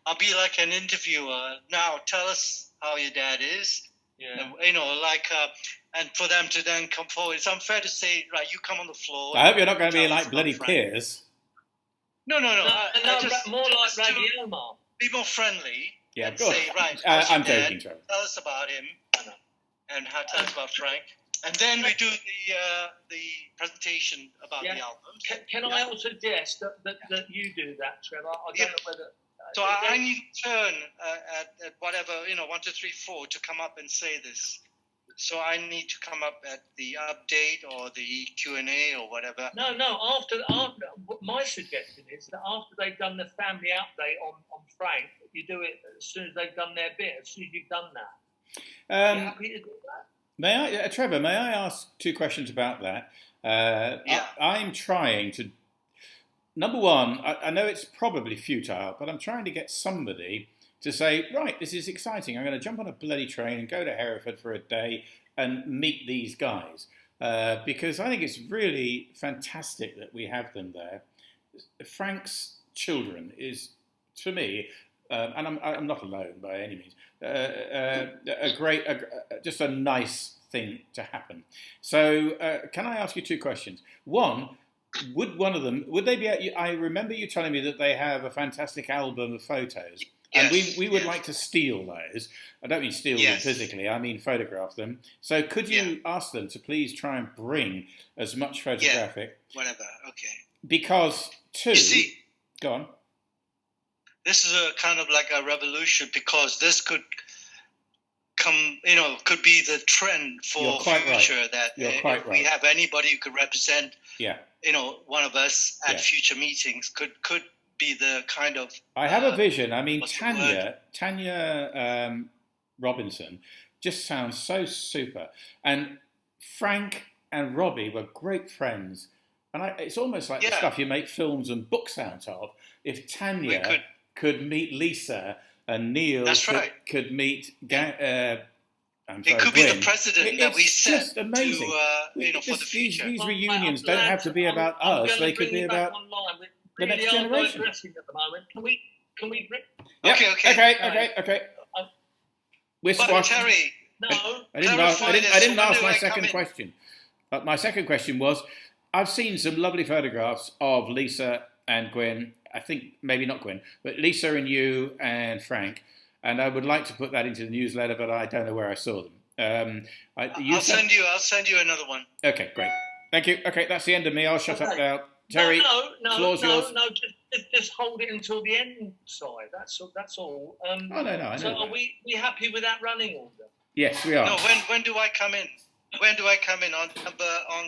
Speaker 2: I'll be like an interviewer. Now tell us how your dad is.
Speaker 7: Yeah.
Speaker 2: And for them to then come forward. It's unfair to say, right, you come on the floor.
Speaker 1: I hope you're not going to be
Speaker 2: tell us
Speaker 1: like bloody
Speaker 2: about Frank.
Speaker 1: Piers.
Speaker 7: No,
Speaker 2: No.
Speaker 7: more like
Speaker 2: just
Speaker 7: Raggy Omar.
Speaker 2: be more friendly.
Speaker 1: Yeah,
Speaker 2: and
Speaker 1: go on.
Speaker 2: say, right, how's
Speaker 1: I'm
Speaker 2: your dad?
Speaker 1: joking, Trevor.
Speaker 2: Tell us about him, and tell us about Frank. And then we do the presentation about the albums.
Speaker 7: Can I also suggest that you do that, Trevor? I don't know whether.
Speaker 2: So I need to turn at whatever 1, 2, 3, 4 to come up and say this. So I need to come up at the update or the Q&A or whatever.
Speaker 7: No. After my suggestion is that after they've done the family update on Frank, you do it as soon as they've done their bit. As soon as you've done that. You happy to do that?
Speaker 1: Trevor, may I ask 2 questions about that? I'm trying to. Number one, I know it's probably futile, but I'm trying to get somebody to say, right, this is exciting. I'm going to jump on a bloody train and go to Hereford for a day and meet these guys. Because I think it's really fantastic that we have them there. Frank's children is, for me, and I'm not alone by any means, just a nice thing to happen. So can I ask you 2 questions? One, would they be, I remember you telling me that they have a fantastic album of photos. And we would like to steal those. I don't mean steal them physically, I mean photograph them. So could you ask them to please try and bring as much photographic?
Speaker 2: Whatever, okay.
Speaker 1: Because 2...
Speaker 2: You see,
Speaker 1: go on.
Speaker 2: this is a kind of like a revolution because this could could be the trend for future that if we have anybody who could represent, one of us at future meetings could be the kind of.
Speaker 1: I have a vision. I mean, Tanya Robinson just sounds so super, and Frank and Robbie were great friends, and it's almost like the stuff you make films and books out of. If Tanya could meet Lisa and Neil could meet.
Speaker 2: It could be the precedent that we set
Speaker 1: just amazing.
Speaker 2: For the future.
Speaker 1: These reunions don't have to be about us; they could be about the next generation.
Speaker 7: At the moment. Can we?
Speaker 1: Okay. We're squashed.
Speaker 2: Terry,
Speaker 1: I didn't ask my second question. But my second question was, I've seen some lovely photographs of Lisa and Gwen. I think maybe not Gwen, but Lisa and you and Frank. And I would like to put that into the newsletter, but I don't know where I saw them.
Speaker 2: I'll send you another one.
Speaker 1: Okay, great. Thank you. Okay, that's the end of me. I'll shut up now. Terry, floor's yours.
Speaker 7: No, just hold it until the end side. That's all.
Speaker 1: No, I know.
Speaker 7: So are we happy with that running order?
Speaker 1: Yes, we are.
Speaker 2: No, when do I come in? When do I come in on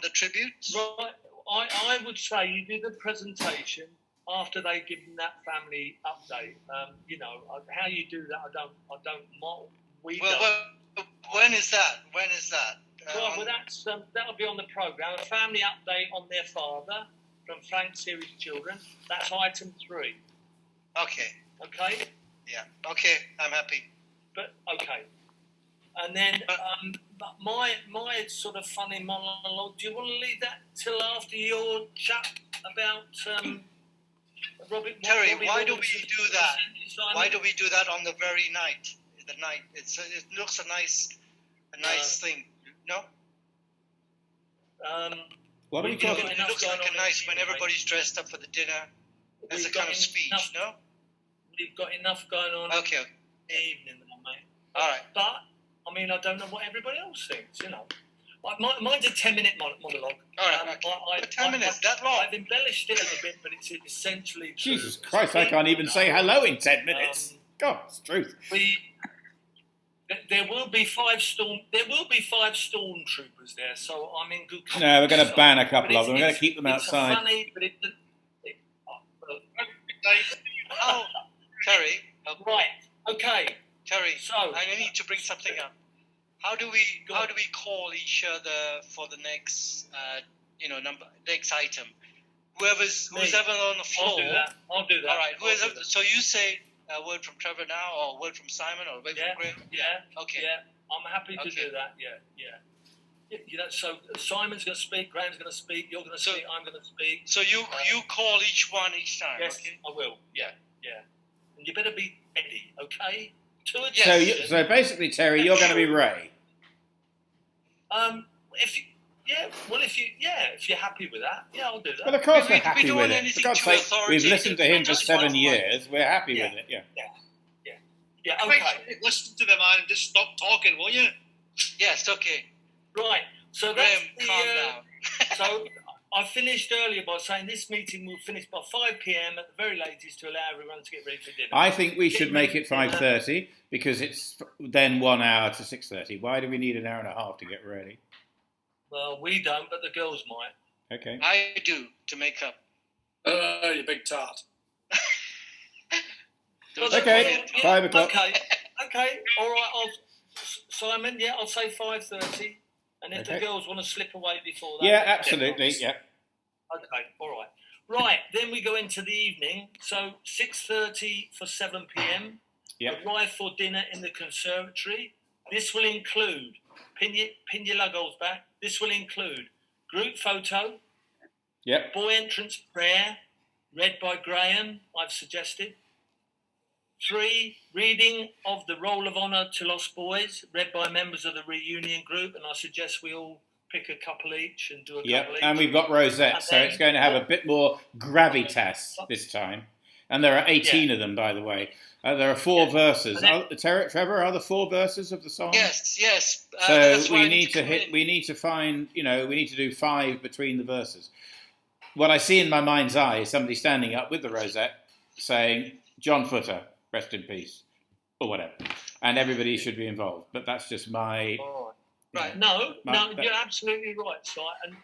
Speaker 2: the tributes?
Speaker 7: Right. I would say you do the presentation after they give them that family update. How you do that, I don't.
Speaker 2: When is that?
Speaker 7: That'll be on the programme. A family update on their father from Frank Series Children. That's item 3.
Speaker 2: Okay.
Speaker 7: Okay.
Speaker 2: Yeah. Okay. I'm happy.
Speaker 7: But okay. And then my sort of funny monologue. Do you want to leave that till after your chat about Robert?
Speaker 2: Terry, why do we do that? Why do we do that on the very night? The night it looks a nice thing. No.
Speaker 1: What are we talking?
Speaker 2: It looks like a nice when everybody's dressed up for the dinner. As a kind of speech, no?
Speaker 7: We've got enough going on.
Speaker 2: Okay.
Speaker 7: In the evening, mate.
Speaker 2: All right.
Speaker 7: But I mean, I don't know what everybody else thinks. Mine's a 10-minute monologue.
Speaker 2: All right. Okay. 10 minutes. That long?
Speaker 7: I've embellished it a little bit, but it's essentially true.
Speaker 1: Jesus Christ! I can't even say hello in 10 minutes. God, it's truth.
Speaker 7: There will be five stormtroopers there, so I'm in good company.
Speaker 1: No, we're going to ban a couple
Speaker 7: But
Speaker 1: of them. We're going to keep them outside.
Speaker 7: It's funny, but
Speaker 2: Oh, Terry.
Speaker 7: right. Okay.
Speaker 2: Terry.
Speaker 7: So
Speaker 2: I need to bring something up. How do we call each other for the next next item? Who's ever on the floor.
Speaker 7: I'll do that.
Speaker 2: All right. So you say a word from Trevor now, or a word from Simon, or a word from Graham?
Speaker 7: Yeah.
Speaker 2: Okay.
Speaker 7: Yeah. I'm happy to do that. Yeah. So Simon's going to speak, Graham's going to speak, you're going to speak, I'm going to speak.
Speaker 2: So you call each one each time.
Speaker 7: Yes,
Speaker 2: okay?
Speaker 7: I will. Yeah. And you better be ready, okay?
Speaker 1: So basically, Terry, you're going to be Ray.
Speaker 7: If you're happy with that, I'll do that.
Speaker 1: Well, of course we're
Speaker 2: We
Speaker 1: happy
Speaker 2: don't
Speaker 1: with
Speaker 2: want
Speaker 1: it.
Speaker 2: anything
Speaker 1: For God's
Speaker 2: too
Speaker 1: sake, we've listened to him for
Speaker 2: Just
Speaker 1: 7
Speaker 2: one.
Speaker 1: years. We're happy with it. Yeah.
Speaker 7: Yeah,
Speaker 5: Quick,
Speaker 7: okay.
Speaker 5: listen to the man and just stop talking, will you?
Speaker 2: Yes, okay.
Speaker 7: Right. So
Speaker 2: Graham,
Speaker 7: that's
Speaker 2: calm down.
Speaker 7: So I finished earlier by saying this meeting will finish by 5 p.m. at the very latest to allow everyone to get ready for dinner.
Speaker 1: I think we should make it 5:30 because it's then 1 hour to 6:30. Why do we need an hour and a half to get ready?
Speaker 7: Well, we don't, but the girls might.
Speaker 1: Okay.
Speaker 2: I do, to make up.
Speaker 8: You big tart.
Speaker 1: Okay, 5 o'clock.
Speaker 7: Okay. All right. Simon, I'll say 5:30, and if the girls want to slip away before that,
Speaker 1: Yeah, absolutely. Yeah.
Speaker 7: Okay. All right. Right. Then we go into the evening. So 6:30 for 7 p.m.
Speaker 1: Yep.
Speaker 7: Arrive for dinner in the conservatory. This will include pin your luggles back. This will include group photo.
Speaker 1: Yep.
Speaker 7: Boy entrance prayer, read by Graham. I've suggested. 3, reading of the Roll of Honour to Lost Boys, read by members of the reunion group, and I suggest we all pick a couple each and do a couple each.
Speaker 1: And we've got Rosette, so it's going to have a bit more gravitas this time. And there are 18 of them, by the way. There are 4 verses. Trevor, are there 4 verses of the song?
Speaker 2: Yes.
Speaker 1: So we need to do 5 between the verses. What I see in my mind's eye is somebody standing up with the Rosette saying, John Footer, rest in peace, or whatever. And everybody should be involved. But that's just my...
Speaker 7: Right. No, you're absolutely right, Si. And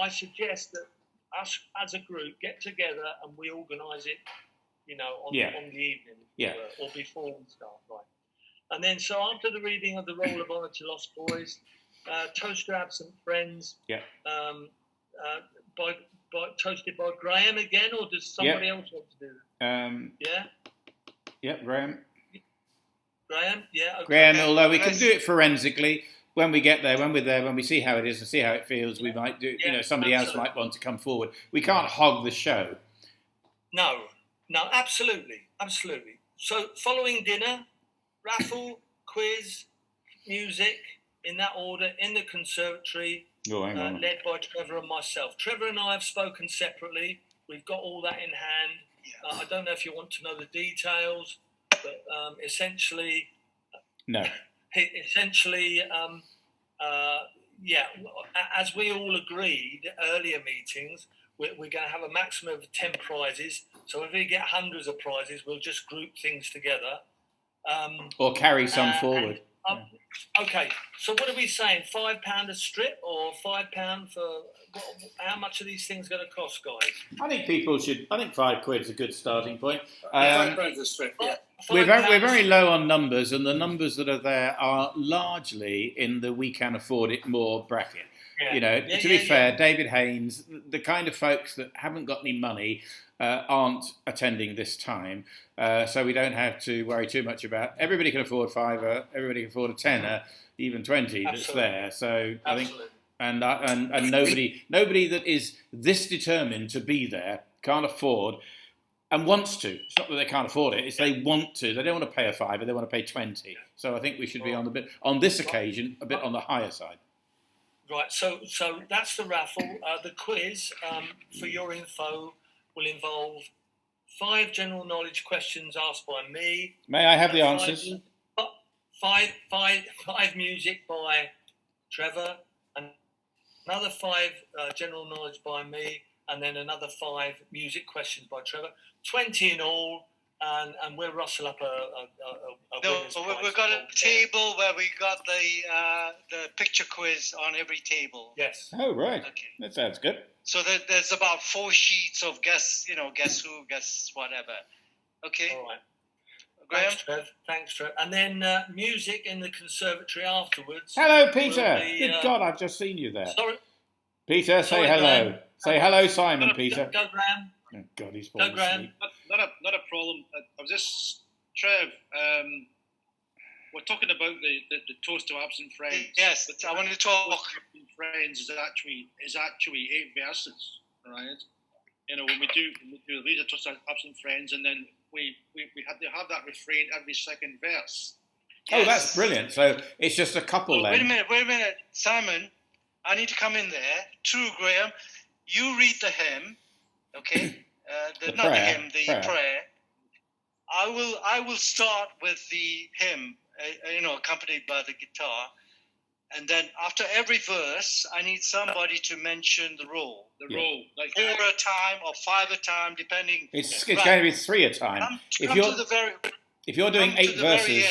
Speaker 7: I suggest that us as a group get together and we organise it, on the evening or before we start. Right. And then, so after the reading of the Roll of Honour to Lost Boys, Toast to Absent Friends, toasted by Graham again, or does somebody else want to do that?
Speaker 1: Graham.
Speaker 7: Graham, okay.
Speaker 1: Graham, although we can do it forensically when we get there, when we see how it is and see how it feels, we might do, somebody else might want to come forward. We can't hog the show.
Speaker 7: No, absolutely. So following dinner, raffle, quiz, music, in that order, in the conservatory, led by Trevor and myself. Trevor and I have spoken separately. We've got all that in hand. I don't know if you want to know the details, but essentially...
Speaker 1: No.
Speaker 7: Essentially, as we all agreed earlier meetings, we're going to have a maximum of 10 prizes. So if we get hundreds of prizes, we'll just group things together.
Speaker 1: Or carry some forward.
Speaker 7: Okay, so what are we saying? £5 a strip or £5 for... how much are these things going to cost, guys?
Speaker 1: I think £5 is a good starting point.
Speaker 8: £5 a strip, yeah.
Speaker 1: We're very low on numbers, and the numbers that are there are largely in the we can afford it more bracket. To be fair, David Haynes, the kind of folks that haven't got any money aren't attending this time, so we don't have to worry too much about. Everybody can afford £5, everybody can afford a tenner, even 20 that's there. So I think, and nobody that is this determined to be there can't afford. And wants to. It's not that they can't afford it. It's they want to. They don't want to pay a £5, they want to pay 20. So I think we should be on this occasion a bit on the higher side.
Speaker 7: Right. So that's the raffle. The quiz, for your info, will involve 5 general knowledge questions asked by me.
Speaker 1: May I have the answers?
Speaker 7: 5 music by Trevor, and another 5 general knowledge by me, and then another 5 music questions by Trevor. 20 in all, and we'll rustle up a
Speaker 2: No,
Speaker 7: winner's
Speaker 2: but
Speaker 7: prize
Speaker 2: we've got a
Speaker 7: for-
Speaker 2: table where we got the picture quiz on every table.
Speaker 7: Yes.
Speaker 1: Oh, right.
Speaker 2: Okay.
Speaker 1: That sounds good.
Speaker 2: So there's about 4 sheets of guess who, guess whatever. Okay,
Speaker 7: All right.
Speaker 2: Graham.
Speaker 7: Thanks, Trev. And then music in the conservatory afterwards.
Speaker 1: Hello, Peter.
Speaker 7: will be,
Speaker 1: Good God, I've just seen you there.
Speaker 7: Sorry.
Speaker 1: Peter, say
Speaker 7: Sorry,
Speaker 1: hello.
Speaker 7: Graham.
Speaker 1: Say hello, Simon, Peter.
Speaker 7: Go, Graham.
Speaker 1: Oh, God, he's
Speaker 7: Go,
Speaker 1: falling
Speaker 7: Graham.
Speaker 1: asleep.
Speaker 5: Not a problem. I was just Trev. We're talking about the toast to absent friends.
Speaker 2: Yes, I wanted to talk.
Speaker 5: Toast to absent friends is actually 8 verses, right? When we do read the toast to absent friends, and then we have to have that refrain every second verse.
Speaker 1: Oh, that's brilliant. So it's just a couple then.
Speaker 2: Wait a minute, Simon. I need to come in there. True, Graham. You read the hymn, okay?
Speaker 1: The
Speaker 2: not the
Speaker 1: prayer,
Speaker 2: hymn, the prayer. I will start with the hymn, accompanied by the guitar, and then after every verse, I need somebody to mention the roll.
Speaker 5: The roll, like
Speaker 2: 4 a time or 5 a time, depending.
Speaker 1: It's going to be 3 a time. If you're doing 8 verses,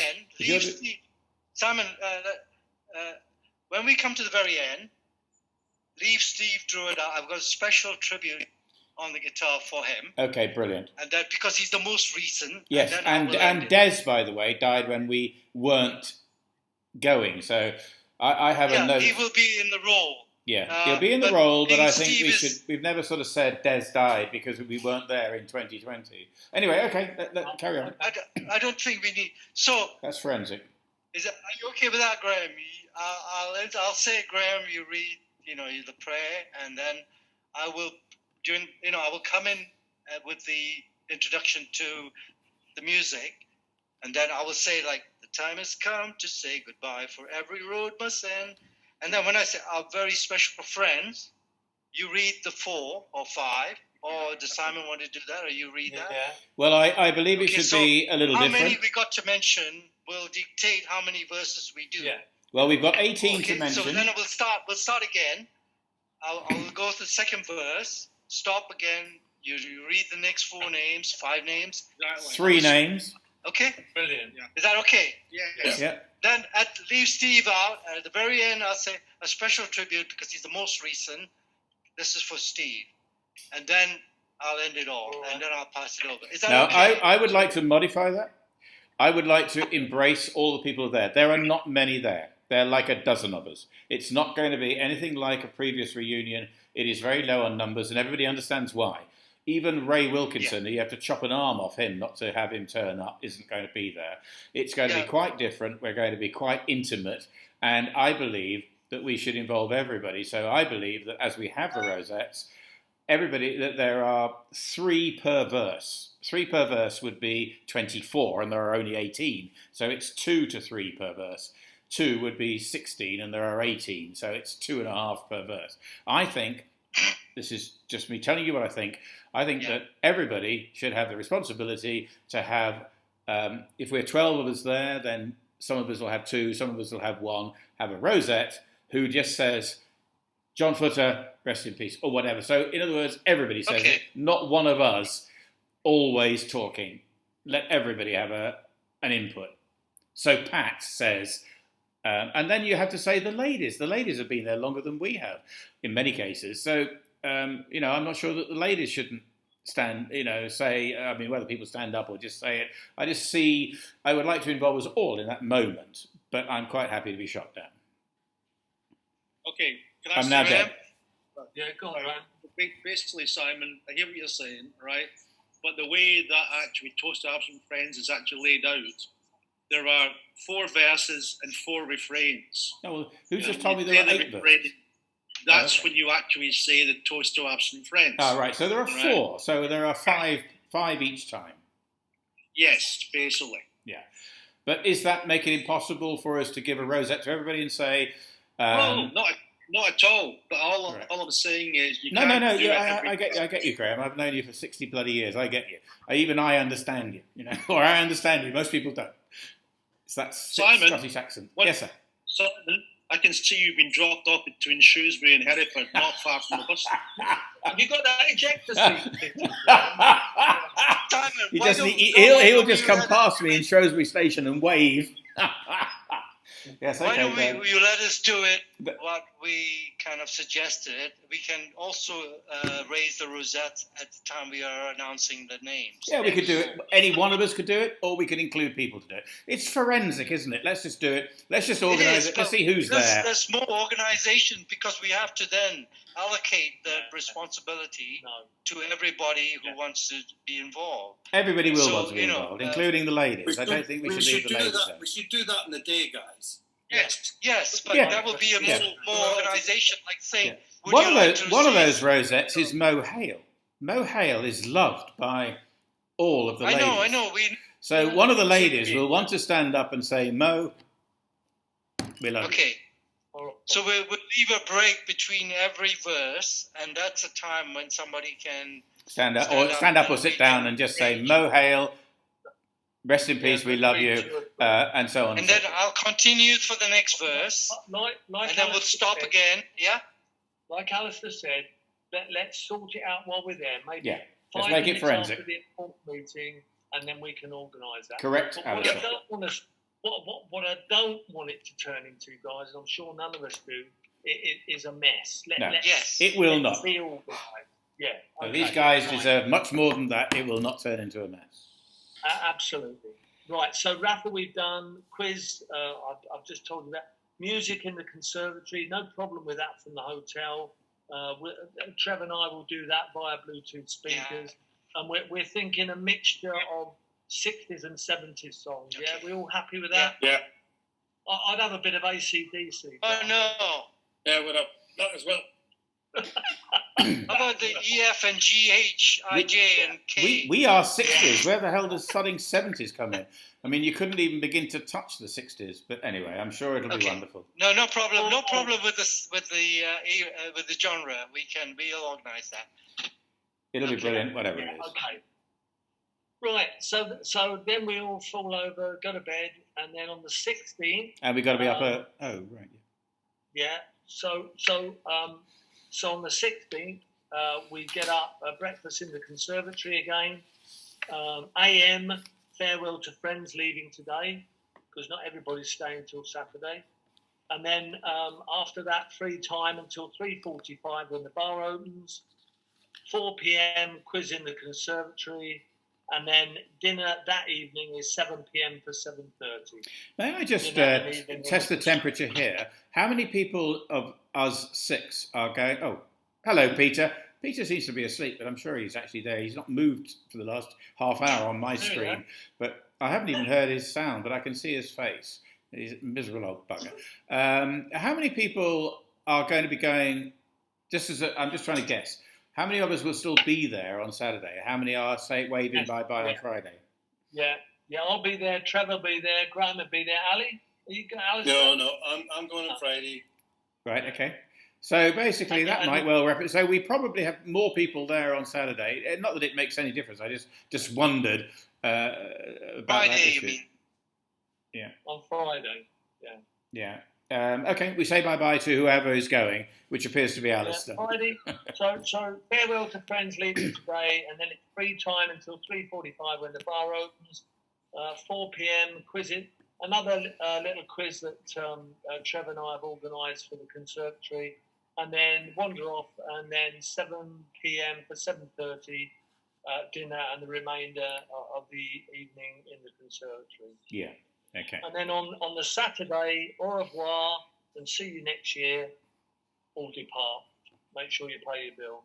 Speaker 2: Simon, when we come to the very end, leave Steve Druid out. I've got a special tribute on the guitar for him.
Speaker 1: Okay, brilliant.
Speaker 2: And that because he's the most recent.
Speaker 1: Yes, and Des, by the way, died when we weren't going. So I have a note.
Speaker 2: He will be in the role.
Speaker 1: Yeah, he'll be in the role, but I think
Speaker 2: Steve
Speaker 1: we've never sort of said Des died because we weren't there in 2020. Anyway, okay, carry on.
Speaker 2: I don't think we need. So
Speaker 1: that's forensic.
Speaker 2: Are you okay with that, Graham? I'll say, Graham, you read, the prayer, and then I will I will come in with the introduction to the music, and then I will say, like, the time has come to say goodbye, for every road must end. And then when I say our very special friends, you read the 4 or 5, or does Simon want to do that, or you read that?
Speaker 7: Yeah.
Speaker 1: Well, I believe it should be a little different.
Speaker 2: How many we got to mention will dictate how many verses we do.
Speaker 7: Yeah.
Speaker 1: Well, we've got 18 to mention.
Speaker 2: So then we'll start again. I'll go to the second verse, stop again. You read the next 4 names, 5 names.
Speaker 1: 3 names.
Speaker 2: Okay?
Speaker 5: Brilliant. Yeah.
Speaker 2: Is that okay?
Speaker 1: Yeah.
Speaker 2: Then leave Steve out. At the very end, I'll say a special tribute because he's the most recent. This is for Steve. And then I'll end it all. And then I'll pass it over. Is that okay?
Speaker 1: I would like to modify that. I would like to embrace all the people there. There are not many there. There are like a dozen of us. It's not going to be anything like a previous reunion. It is very low on numbers, and everybody understands why. Even Ray Wilkinson, you have to chop an arm off him not to have him turn up, isn't going to be there. It's going to be quite different. We're going to be quite intimate, and I believe that we should involve everybody. So I believe that as we have the rosettes, that there are 3 per verse. 3 per verse would be 24, and there are only 18. So it's 2 to 3 per verse. 2 would be 16, and there are 18. So it's 2.5 per verse. I think, this is just me telling you what I think that everybody should have the responsibility to have, if we're 12 of us there, then some of us will have 2, some of us will have 1, have a rosette who just says, John Footer, rest in peace, or whatever. So, in other words, everybody says it, not one of us always talking. Let everybody have an input. So Pat says, and then you have to say the ladies. The ladies have been there longer than we have, in many cases. So, I'm not sure that the ladies shouldn't stand, say, whether people stand up or just say it. I would like to involve us all in that moment, but I'm quite happy to be shot down.
Speaker 5: Okay.
Speaker 1: I'm now dead.
Speaker 7: Yeah, go on, Ryan.
Speaker 5: Basically, Simon, I hear what you're saying, right? But the way that actually Toast to Absent Friends is actually laid out, there are 4 verses and 4 refrains.
Speaker 1: Oh, well, who just told me there were 8 verses?
Speaker 5: That's when you actually say the Toast to Absent Friends.
Speaker 1: Oh, right. So there are 4. So there are 5 each time.
Speaker 5: Yes, basically.
Speaker 1: Yeah. But is that making it impossible for us to give a rosette to everybody and say...
Speaker 5: no, not at all. But all I'm saying is you can't do it
Speaker 1: I get you, Graham. I've known you for 60 bloody years. I get you. I understand you, or I understand you. Most people don't. It's that
Speaker 5: Simon,
Speaker 1: Scottish accent. Yes, sir.
Speaker 5: Simon, I can see you've been dropped off between Shrewsbury and Hereford, not far from the bus.
Speaker 7: Have you got that ejector seat?
Speaker 2: Simon,
Speaker 1: He
Speaker 2: why
Speaker 1: doesn't.
Speaker 2: don't-
Speaker 1: He'll
Speaker 2: don't
Speaker 1: just
Speaker 2: you
Speaker 1: come
Speaker 2: let
Speaker 1: past
Speaker 2: us
Speaker 1: me
Speaker 2: do
Speaker 1: in
Speaker 2: it?
Speaker 1: Shrewsbury Station and wave. Yes,
Speaker 2: Why
Speaker 1: okay.
Speaker 2: don't
Speaker 1: then.
Speaker 2: you let us do it?
Speaker 1: But-
Speaker 2: What we kind of suggested. We can also raise the rosette at the time we are announcing the names.
Speaker 1: Yeah, we could do it. Any one of us could do it, or we could include people to do it. It's forensic, isn't it? Let's just do it. Let's just organise it. Let's see who's there.
Speaker 2: There's more organisation because we have to then allocate the responsibility to everybody who wants to be involved.
Speaker 1: Everybody will
Speaker 2: So,
Speaker 1: want to be
Speaker 2: you know,
Speaker 1: involved, including the ladies. I don't think we should leave the
Speaker 8: do
Speaker 1: ladies
Speaker 8: that.
Speaker 1: out.
Speaker 8: We should do that in the day, guys.
Speaker 2: Yes, but
Speaker 1: Yeah.
Speaker 2: that will be a more organisation, like saying,
Speaker 1: Yeah.
Speaker 2: would
Speaker 1: One
Speaker 2: you
Speaker 1: of
Speaker 2: like
Speaker 1: those,
Speaker 2: to
Speaker 1: one of
Speaker 2: receive-
Speaker 1: those rosettes is Mo Hale. Mo Hale is loved by all of the ladies.
Speaker 2: I know.
Speaker 1: So one of the ladies will want to stand up and say, Mo, we love you.
Speaker 2: Okay. So we'll leave a break between every verse, and that's a time when somebody can
Speaker 1: Stand up or
Speaker 2: and
Speaker 1: sit
Speaker 2: we
Speaker 1: down
Speaker 2: can
Speaker 1: and just say,
Speaker 2: engage.
Speaker 1: Mo Hale, rest in peace, we love you, and so on.
Speaker 2: And then I'll continue for the next verse,
Speaker 7: Like
Speaker 2: and then we'll
Speaker 7: Alistair
Speaker 2: stop
Speaker 7: said-
Speaker 2: again. Yeah.
Speaker 7: Like Alistair said, let's sort it out while we're there. Maybe
Speaker 1: Yeah, let's
Speaker 7: 5
Speaker 1: make it
Speaker 7: minutes
Speaker 1: forensic.
Speaker 7: after the important meeting, and then we can organise that.
Speaker 1: Correct,
Speaker 7: But what I
Speaker 1: Alistair.
Speaker 7: don't want us, what I don't want it to turn into, guys, and I'm sure none of us do, it is a mess.
Speaker 1: No.
Speaker 2: Yes.
Speaker 1: It will
Speaker 7: let's
Speaker 1: not.
Speaker 7: be organised. Yeah.
Speaker 1: So
Speaker 7: okay,
Speaker 1: these guys
Speaker 7: fine.
Speaker 1: deserve much more than that. It will not turn into a mess.
Speaker 7: Absolutely. Right, so raffle we've done, quiz, I've just told you that. Music in the conservatory, no problem with that from the hotel. Trevor and I will do that via Bluetooth speakers. And we're thinking a mixture of 60s and 70s songs, yeah? We all happy with that?
Speaker 8: Yeah.
Speaker 7: I'd have a bit of AC/DC.
Speaker 2: Oh no.
Speaker 8: Yeah, we'll have that as well.
Speaker 2: How about the E, F, and G, H, I, J, and K?
Speaker 1: We are 60s. Where the hell does sodding 70s come in? I mean, you couldn't even begin to touch the 60s. But anyway, I'm sure it'll be
Speaker 2: Okay.
Speaker 1: wonderful.
Speaker 2: No problem. No problem with the genre. We'll organise that.
Speaker 1: It'll be brilliant, whatever it is.
Speaker 7: Okay. Right, so then we all fall over, go to bed, and then on the 16th,
Speaker 1: And we've got to be up at... Oh, right.
Speaker 7: yeah. So on the 16th, we get up, breakfast in the conservatory again. AM, farewell to friends leaving today, because not everybody's staying till Saturday. And then after that, free time until 3:45 when the bar opens. 4 p.m, quiz in the conservatory. And then dinner that evening is 7 p.m. for 7:30.
Speaker 1: May I just test the temperature here? How many people of us 6 are going... Oh, hello, Peter. Peter seems to be asleep, but I'm sure he's actually there. He's not moved for the last half hour on my screen. But I haven't even heard his sound, but I can see his face. He's a miserable old bugger. How many people are going to be going... I'm just trying to guess. How many of us will still be there on Saturday? How many are, say, waving bye-bye on Friday?
Speaker 7: Yeah, I'll be there. Trevor will be there. Graham will be there. Ali? Are you going, Alice?
Speaker 8: No, I'm going on Friday.
Speaker 1: Right, okay. So basically that might well represent... So we probably have more people there on Saturday. Not that it makes any difference. I just wondered about
Speaker 2: Friday,
Speaker 1: that issue.
Speaker 2: you mean?
Speaker 1: Yeah.
Speaker 7: On Friday,
Speaker 1: Yeah. Okay, we say bye-bye to whoever is going, which appears to be Alistair.
Speaker 7: Friday. So farewell to friends leaving today, and then it's free time until 3:45 when the bar opens. 4 p.m. quizzing. Another little quiz that Trevor and I have organised for the conservatory, and then wander off, and then 7 p.m. for 7:30 dinner, and the remainder of the evening in the conservatory.
Speaker 1: Yeah. Okay.
Speaker 7: And then on the Saturday, au revoir, and see you next year, or depart. Make sure you pay your bill.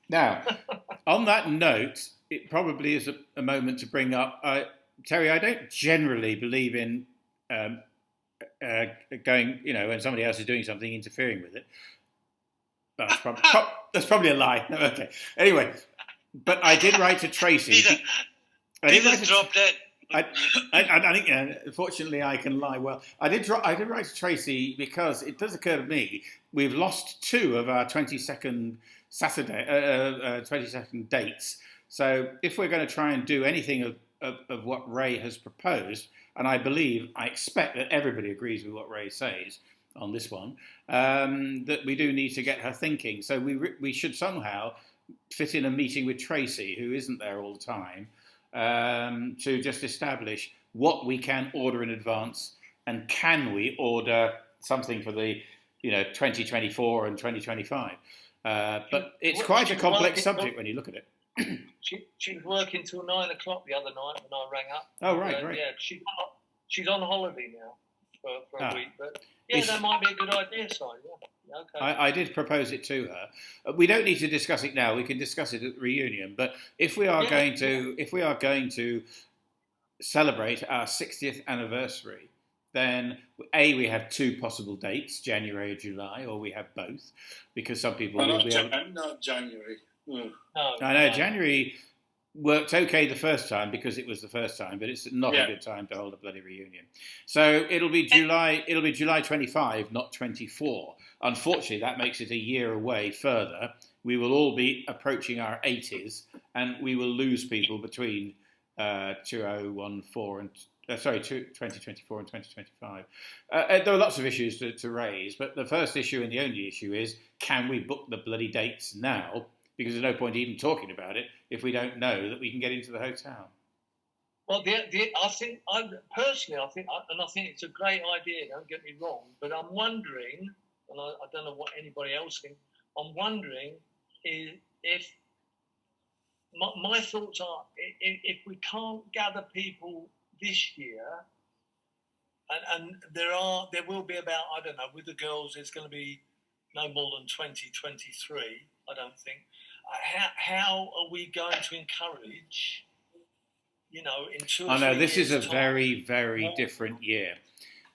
Speaker 1: Now, on that note, it probably is a moment to bring up, Terry, I don't generally believe in going, when somebody else is doing something, interfering with it. That's probably a lie. No, okay. Anyway, but I did write to Tracy.
Speaker 2: Peter's dropped dead.
Speaker 1: I think, unfortunately, I can lie. Well, I did write to Tracy because it does occur to me we've lost 2 of our 22nd Saturday, 22nd dates. So if we're going to try and do anything of what Ray has proposed, and I expect that everybody agrees with what Ray says on this one, that we do need to get her thinking. So we should somehow fit in a meeting with Tracy, who isn't there all the time. to just establish what we can order in advance, and can we order something for the 2024 and 2025. But it's quite a complex subject when you look at it.
Speaker 7: She was working till 9 o'clock the other night when I rang up.
Speaker 1: Oh, right, right.
Speaker 7: Yeah, she's on holiday now for a week. But
Speaker 1: Is
Speaker 7: that might be a good idea, Simon. Yeah, okay.
Speaker 1: I did propose it to her. We don't need to discuss it now. We can discuss it at the reunion. But if we are going to celebrate our 60th anniversary, then we have two possible dates, January or July, or we have both, because some people will be
Speaker 8: not January.
Speaker 7: No,
Speaker 1: I know January worked okay the first time because it was the first time, but it's not a good time to hold a bloody reunion. So it'll be July. It'll be July 25, not 24. Unfortunately, that makes it a year away further. We will all be approaching our 80s, and we will lose people between 2024 and 2024 and 2025. There are lots of issues to raise, but the first issue and the only issue is, can we book the bloody dates now? Because there's no point even talking about it if we don't know that we can get into the hotel.
Speaker 7: Well, I think it's a great idea. Don't get me wrong, but I'm wondering, and I don't know what anybody else thinks. I'm wondering if my thoughts are, if we can't gather people this year, and there will be about, I don't know, with the girls, there's going to be no more than 23, I don't think. How are we going to encourage, in 2 or 3 years'
Speaker 1: this is a
Speaker 7: time,
Speaker 1: very, very different year.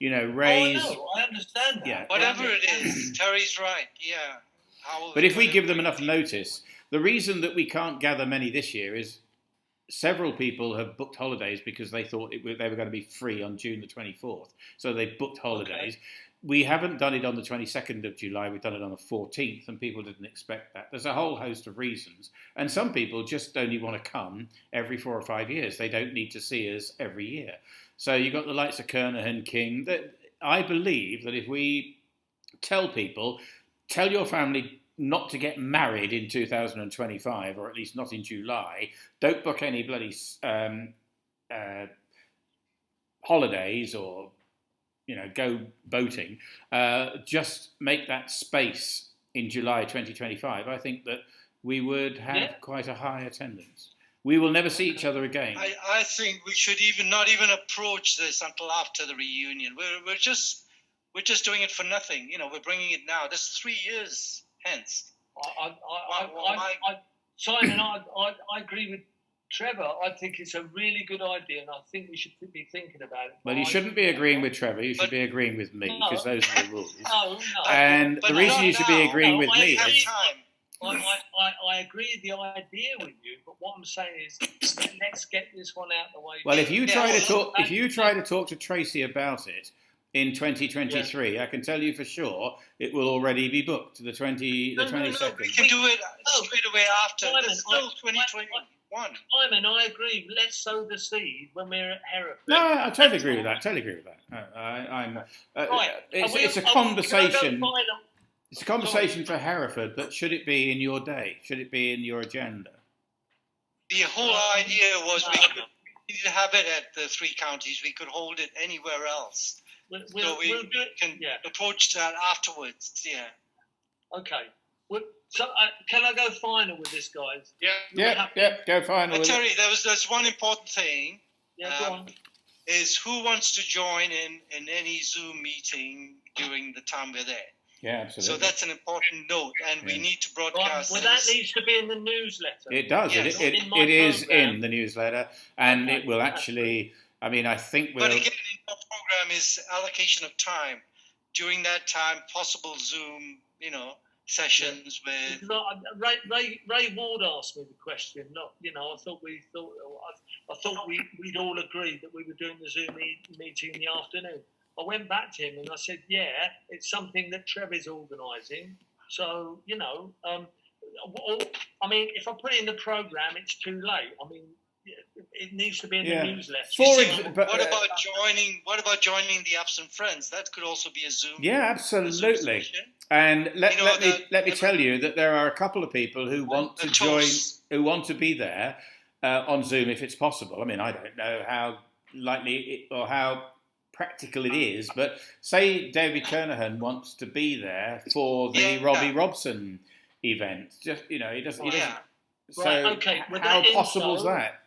Speaker 1: Ray's...
Speaker 7: Oh, I understand that.
Speaker 2: Yeah. Whatever it is, Terry's right, yeah.
Speaker 1: But if we give them enough notice, the reason that we can't gather many this year is several people have booked holidays because they thought they were going to be free on June the 24th. So they booked holidays. Okay. We haven't done it on the 22nd of July. We've done it on the 14th, and people didn't expect that. There's a whole host of reasons. And some people just only want to come every 4 or 5 years. They don't need to see us every year. So you've got the likes of Kernahan, King. I believe that if we tell people, tell your family not to get married in 2025, or at least not in July, don't book any bloody holidays or go boating, just make that space in July 2025. I think that we would have quite a high attendance. We will never see each other again.
Speaker 2: I think we should not even approach this until after the reunion. We're just doing it for nothing. We're bringing it now. That's 3 years hence.
Speaker 7: Simon, I agree with Trevor. I think it's a really good idea, and I think we should be thinking about it.
Speaker 1: Well, you shouldn't be agreeing with Trevor. You should be agreeing with me, because those are the rules.
Speaker 7: No.
Speaker 1: And the reason you should be agreeing with me is...
Speaker 7: I agree with the idea with you, but what I'm saying is, let's get this one out of the way.
Speaker 1: Well, if you try to talk to Tracy about it in 2023, I can tell you for sure it will already be booked to the 22nd.
Speaker 2: No, we can do it straight away after. It's still 2021.
Speaker 7: Simon, I agree. Let's sow the seed when we're at Hereford.
Speaker 1: No, I totally agree with that. It's a conversation. It's a conversation for Hereford, but should it be in your day? Should it be in your agenda?
Speaker 2: The whole idea was we could have it at the 3 counties. We could hold it anywhere else. We can approach that afterwards. Yeah.
Speaker 7: Okay. So can I go final with this, guys?
Speaker 1: Yeah. Go final.
Speaker 2: Terry, there's one important thing.
Speaker 7: Yeah, go on.
Speaker 2: Is who wants to join in any Zoom meeting during the time we're there?
Speaker 1: Yeah, absolutely.
Speaker 2: So that's an important note, and we need to broadcast.
Speaker 7: Well, that needs to be in the newsletter.
Speaker 1: It does.
Speaker 2: Yes.
Speaker 1: It is in the newsletter, and it will actually. I mean, I think we'll.
Speaker 2: But again, in our program is allocation of time. During that time, possible Zoom, sessions with.
Speaker 7: Ray Ward asked me the question. I thought we'd all agreed that we were doing the Zoom meeting in the afternoon. I went back to him and I said, it's something that Trevor's organising. So, if I put it in the programme, it's too late. I mean, it needs to be in the newsletter.
Speaker 2: What about joining the absent friends? That could also be a Zoom.
Speaker 1: Yeah, absolutely. And let me tell you that there are a couple of people who want to join, who want to be there. on Zoom if it's possible. I mean, I don't know how likely or how practical it is, but say David Kernahan wants to be there for the Robbie Robson event. Just he doesn't. So
Speaker 7: Right, okay. Well,
Speaker 1: how
Speaker 7: that
Speaker 1: possible is
Speaker 7: info-
Speaker 1: that?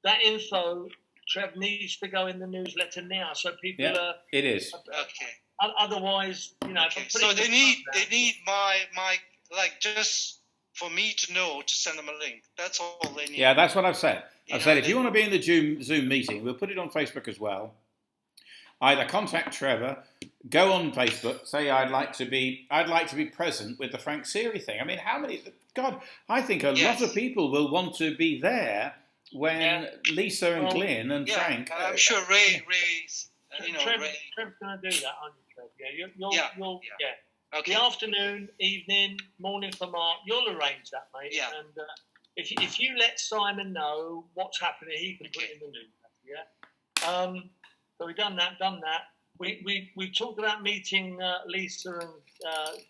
Speaker 7: That info, Trev, needs to go in the newsletter now, so people
Speaker 1: Yeah, it is.
Speaker 2: Okay.
Speaker 7: Otherwise, if I
Speaker 2: Okay.
Speaker 7: put
Speaker 2: So
Speaker 7: it
Speaker 2: they
Speaker 7: in
Speaker 2: need
Speaker 7: the
Speaker 2: my like just for me to know to send them a link. That's all they need.
Speaker 1: Yeah, that's what I've said. I've said if
Speaker 2: they-
Speaker 1: you want to be in the Zoom meeting, we'll put it on Facebook as well. Either contact Trevor, go on Facebook, say I'd like to be present with the Frank Seary thing. I mean, how many? God, I think a lot of people will want to be there when Lisa and Glyn and Frank.
Speaker 2: I'm sure Ray's.
Speaker 7: Trev's
Speaker 2: Ray.
Speaker 7: going to do that, aren't you, Trev? Yeah, you'll
Speaker 2: Okay.
Speaker 7: The afternoon, evening, morning for Mark, you'll arrange that, mate.
Speaker 2: Yeah.
Speaker 7: And if you let Simon know what's happening, he can put it in the newsletter. Yeah. So we've done that. We talked about meeting Lisa and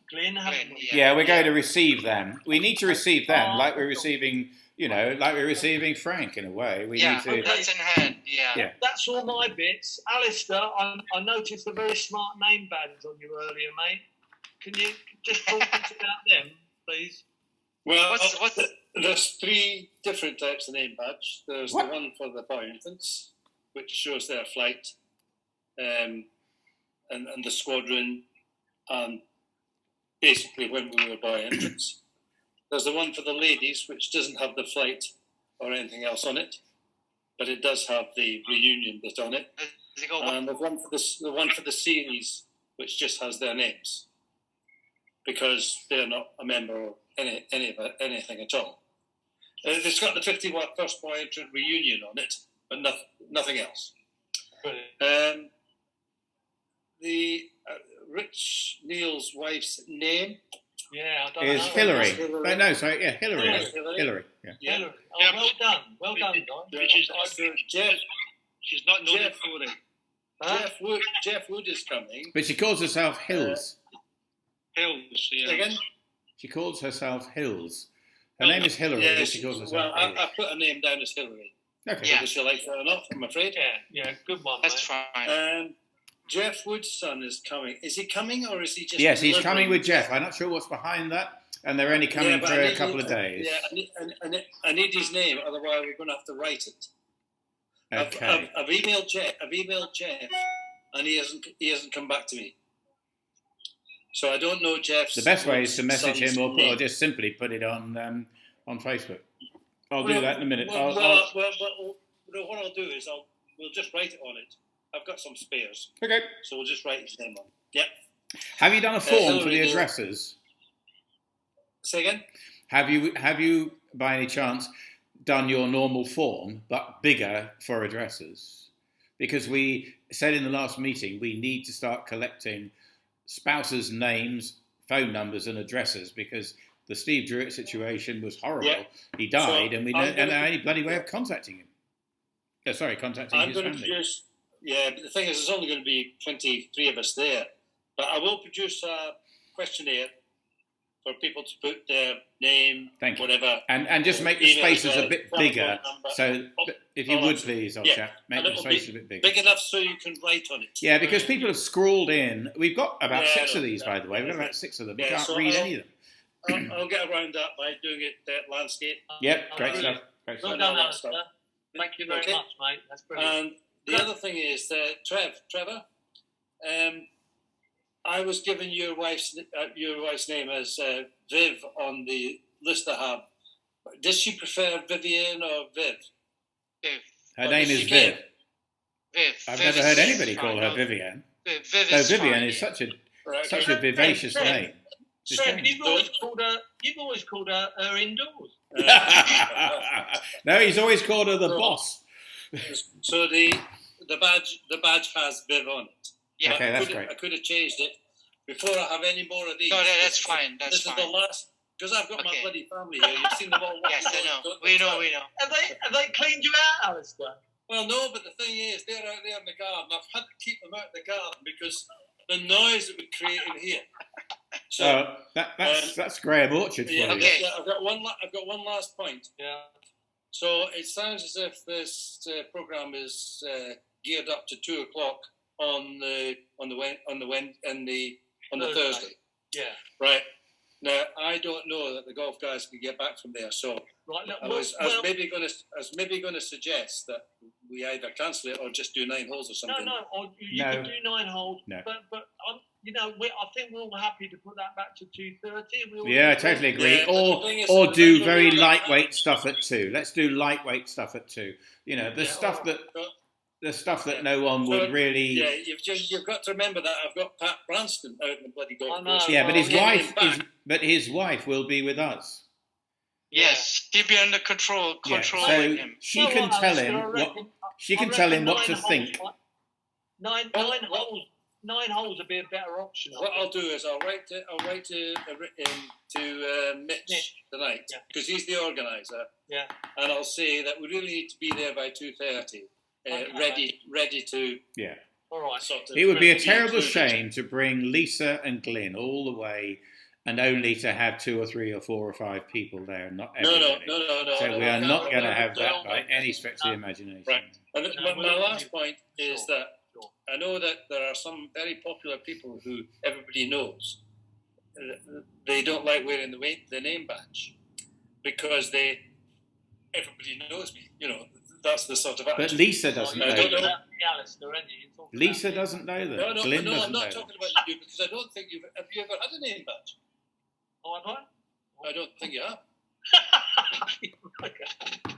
Speaker 7: Glyn, haven't we?
Speaker 1: Yeah, we're going to receive them. We need to receive them like we're receiving, like we're receiving Frank in a way. We need to.
Speaker 2: That's in hand. Yeah.
Speaker 7: That's all my bits. Alistair, I noticed a very smart name badge on you earlier, mate. Can you just talk to us about them, please?
Speaker 8: Well,
Speaker 2: What's
Speaker 8: there's 3 different types of name badge. There's the one for the boy infants, which shows their flight, and the squadron, basically when we were boy infants. There's the one for the ladies, which doesn't have the flight or anything else on it, but it does have the reunion bit on it. And the one for the series, which just has their names, because they're not a member of anything at all. It's got the 51st boy infant reunion on it, but nothing else. The Rich Neil's wife's name
Speaker 1: is Hillary. Hillary. Yeah.
Speaker 7: Hillary. Oh, well done, guys.
Speaker 8: Jeff.
Speaker 5: She's not known it for it.
Speaker 8: Jeff Wood is coming.
Speaker 1: But she calls herself Hills.
Speaker 5: Hills, yeah.
Speaker 8: Again?
Speaker 1: She calls herself Hills. Her name is Hillary, but she calls herself Hills.
Speaker 8: I put her name down as Hillary.
Speaker 1: Okay.
Speaker 8: Whether she likes it or not, I'm afraid.
Speaker 7: Yeah, good one,
Speaker 2: That's
Speaker 7: mate.
Speaker 2: fine.
Speaker 8: Jeff Wood's son is coming. Is he coming or is he just...
Speaker 1: Yes, he's coming with Jeff. I'm not sure what's behind that, and they're only coming for a couple of days.
Speaker 8: Yeah, I need his name, otherwise we're going to have to write it.
Speaker 1: Okay.
Speaker 8: I've emailed Jeff, and he hasn't come back to me. So I don't know Jeff's...
Speaker 1: The best way is to message him or
Speaker 8: name.
Speaker 1: just simply put it on Facebook. I'll do that in a minute.
Speaker 8: What I'll do is we'll just write it on it. I've got some spares.
Speaker 1: Okay.
Speaker 8: So we'll just write his name on. Yep.
Speaker 1: Have you done a form for the addresses?
Speaker 8: Say again?
Speaker 1: Have you by any chance done your normal form but bigger for addresses? Because we said in the last meeting we need to start collecting spouses' names, phone numbers, and addresses because the Steve Druitt situation was horrible. Yeah. He died, and we don't know any bloody way of contacting him. Contacting his family.
Speaker 8: But the thing is, there's only going to be 23 of us there. But I will produce a questionnaire for people to put their name, whatever.
Speaker 1: And just make the spaces a bit bigger. So if you would please, old chap, make the spaces a bit bigger.
Speaker 8: Big enough so you can write on it.
Speaker 1: Yeah, because people have scrawled in. We've got about 6 of these, by the way. We've got about 6 of them. You can't read any of them.
Speaker 8: I'll get around that by doing it landscape.
Speaker 1: Yep, great stuff.
Speaker 7: Well done, Alistair. Thank you very much, mate. That's brilliant.
Speaker 8: And the other thing is that Trevor, I was given your wife's name as Viv on the list I have. Does she prefer Vivian or Viv?
Speaker 2: Viv.
Speaker 1: Her name is Viv.
Speaker 2: Viv.
Speaker 1: I've never heard anybody call her Vivian. Vivian is such a vivacious name.
Speaker 7: Trev, you've always called her indoors.
Speaker 1: No, he's always called her the boss.
Speaker 8: So the badge has Viv on it.
Speaker 2: Yeah,
Speaker 1: okay, that's great.
Speaker 8: I could have changed it before I have any more of these.
Speaker 2: No, that's fine. This
Speaker 8: is the last, because I've got my bloody family here. You've seen them all.
Speaker 2: Yes, I know. We know.
Speaker 7: Have they cleaned you out, Alistair?
Speaker 8: Well, no, but the thing is, they're out there in the garden. I've had to keep them out in the garden because the noise it would create in here.
Speaker 1: So that's Graham Orchard for you.
Speaker 2: Okay.
Speaker 8: I've got one last point.
Speaker 7: Yeah.
Speaker 8: So it sounds as if this program is geared up to 2:00 on the Thursday.
Speaker 7: Yeah.
Speaker 8: Right. Now I don't know that the golf guys can get back from there, so
Speaker 7: Right. Look,
Speaker 8: I was maybe going to suggest that we either cancel it or just do 9 holes or something.
Speaker 7: No. Or you
Speaker 1: No.
Speaker 7: can do 9 holes.
Speaker 1: No.
Speaker 7: But I think we're all happy to put that back to 2:30.
Speaker 1: Yeah, I totally agree.
Speaker 8: Yeah, but the thing is,
Speaker 1: Or do
Speaker 8: the
Speaker 1: very
Speaker 8: thing is-
Speaker 1: lightweight stuff at 2. Let's do lightweight stuff at 2. You know, the stuff that no one would really.
Speaker 8: Yeah, you've got to remember that I've got Pat Branston out in the bloody golf course.
Speaker 1: Yeah, but his
Speaker 8: Back.
Speaker 1: wife will be with us.
Speaker 2: Yes, he'll be under control.
Speaker 1: Yeah,
Speaker 2: Controlling
Speaker 1: so
Speaker 2: him.
Speaker 1: she can tell him what to think.
Speaker 7: 9 holes. 9 holes would be a better option.
Speaker 8: What I'll do is I'll write to Mitch tonight because he's the organizer.
Speaker 7: Yeah.
Speaker 8: And I'll say that we really need to be there by 2:30, ready to.
Speaker 1: Yeah.
Speaker 7: All right.
Speaker 8: Sort of
Speaker 1: It would be a terrible shame to bring Lisa and Glyn all the way and only to have 2 or 3 or 4 or 5 people there, and not everybody.
Speaker 8: No.
Speaker 1: So we are not going to have that by any stretch of the imagination.
Speaker 8: Right. And my last point is that I know that there are some very popular people who everybody knows. They don't like wearing the name badge because everybody knows me. You know, that's the sort of attitude.
Speaker 1: But Lisa doesn't know. Lisa
Speaker 7: Alistair,
Speaker 1: doesn't know them.
Speaker 8: No,
Speaker 1: Glyn doesn't
Speaker 8: I'm not
Speaker 1: know
Speaker 8: talking about you because I don't think have you ever had a name badge?
Speaker 7: Oh, have I?
Speaker 8: I don't think you have.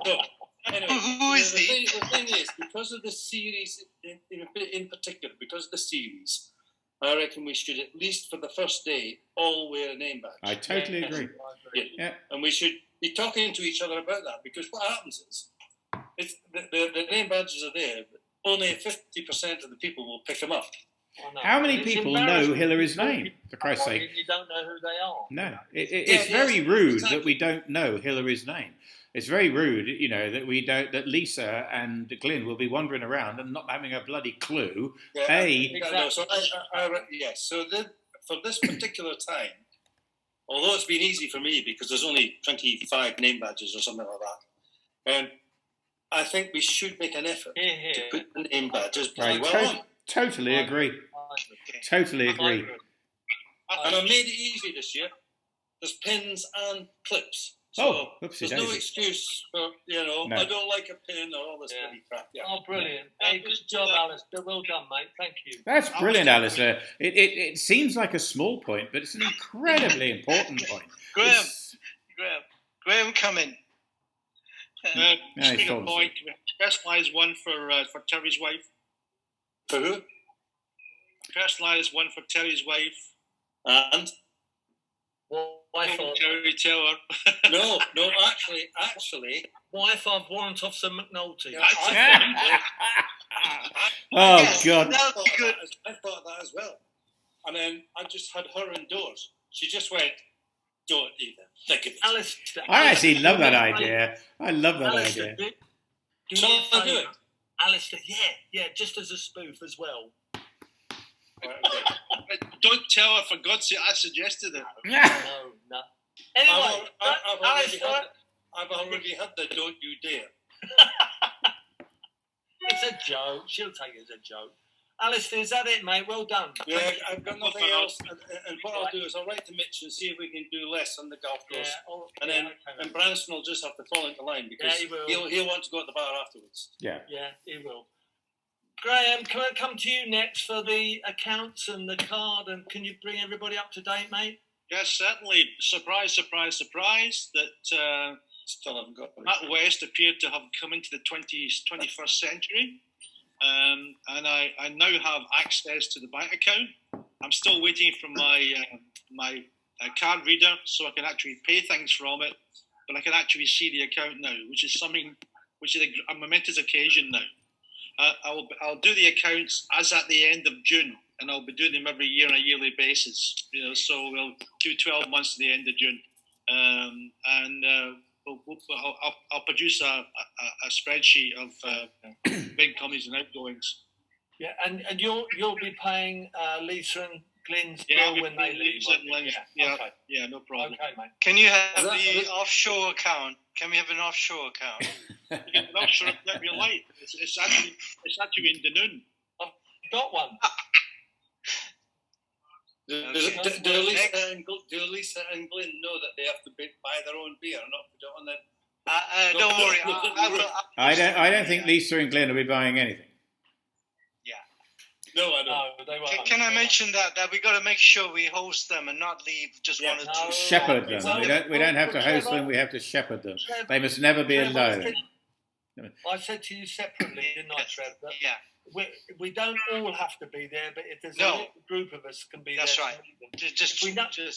Speaker 8: So, anyway,
Speaker 2: Who is he?
Speaker 8: The thing is, because of the series, in particular, because of the series, I reckon we should, at least for the first day, all wear a name badge.
Speaker 1: I totally agree.
Speaker 8: Yeah. And we should be talking to each other about that, because what happens is, the name badges are there, but only 50% of the people will pick them up.
Speaker 1: How many people know Hillary's name, for Christ's sake?
Speaker 7: You don't know who they are.
Speaker 1: No. It's very rude that we don't know Hillary's name. It's very rude, you know, that Lisa and Glyn will be wandering around and not having a bloody clue.
Speaker 8: So for this particular time, although it's been easy for me because there's only 25 name badges or something like that, I think we should make an effort to put the name badges pretty well on.
Speaker 1: Totally agree. Totally agree.
Speaker 8: And I made it easy this year. There's pins and clips. So there's no excuse for, I don't like a pin or all this bloody crap. Yeah.
Speaker 7: Oh, brilliant. Hey, good job, Alistair. Well done, mate. Thank you.
Speaker 1: That's brilliant, Alistair. It seems like a small point, but it's an incredibly important point.
Speaker 2: Graham, come in.
Speaker 5: Speaking of point, personalised one for Terry's wife.
Speaker 8: For who?
Speaker 5: Personalised one for Terry's wife.
Speaker 8: And?
Speaker 7: Wife of
Speaker 5: Terry Taylor.
Speaker 8: No, actually.
Speaker 7: Wife of Warrant Officer McNulty.
Speaker 1: Oh, God.
Speaker 2: That's good.
Speaker 8: I thought that as well. And then I just had her indoors. She just went, don't even think of it.
Speaker 7: Alistair,
Speaker 1: I actually love that idea. I love that idea.
Speaker 7: Do me a favour. Alistair, yeah, just as a spoof as well.
Speaker 5: Don't tell her, for God's sake, I suggested it.
Speaker 7: No. Anyway,
Speaker 8: I've already had the don't you dare.
Speaker 7: It's a joke. She'll take it as a joke. Alistair, is that it, mate? Well done.
Speaker 8: Yeah, I've got nothing else. And what I'll do is I'll write to Mitch and see if we can do less on the golf course. And Branson will just have to fall into line because he'll want to go at the bar afterwards.
Speaker 1: Yeah,
Speaker 7: he will. Graham, can I come to you next for the accounts and the card, and can you bring everybody up to date, mate?
Speaker 5: Yes, certainly. Surprise, surprise, surprise that
Speaker 8: still haven't got
Speaker 5: Matt West appeared to have come into the 21st century. And I now have access to the bank account. I'm still waiting for my card reader so I can actually pay things from it, but I can actually see the account now, which is a momentous occasion now. I'll do the accounts as at the end of June, and I'll be doing them every year on a yearly basis. So we'll do 12 months to the end of June, I'll produce a spreadsheet of incomings and outgoings.
Speaker 7: Yeah, and you'll be paying Lisa and Glenn's
Speaker 5: Yeah,
Speaker 7: bill when they leave. Okay.
Speaker 5: Yeah, no problem.
Speaker 7: Okay, mate.
Speaker 2: Can you have the offshore account? Can we have an offshore account?
Speaker 5: You get an offshore if you like. It's actually in Dunoon.
Speaker 7: I've got one.
Speaker 8: Do Lisa and Glenn know that they have to buy their own beer and not put it on their...
Speaker 2: Don't worry.
Speaker 1: I don't think Lisa and Glenn will be buying anything.
Speaker 8: No, I don't.
Speaker 7: No, they won't.
Speaker 2: Can I mention that we got to make sure we host them and not leave just one or two?
Speaker 1: Shepherd them. We don't have to host them. We have to shepherd them. They must never be alone.
Speaker 7: I said to you separately, didn't I, Trev? That
Speaker 2: Yeah.
Speaker 7: we don't all have to be there, but if there's a little group of us can be there.
Speaker 2: That's right.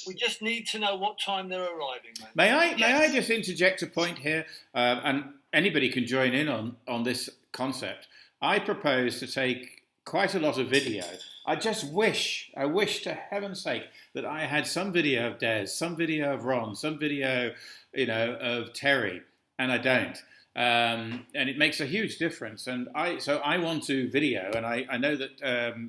Speaker 7: We just need to know what time they're arriving, mate.
Speaker 1: May I just interject a point here, and anybody can join in on this concept. I propose to take quite a lot of video. I wish to heaven's sake that I had some video of Des, some video of Ron, some video, of Terry, and I don't. And it makes a huge difference. And I want to video, and I know that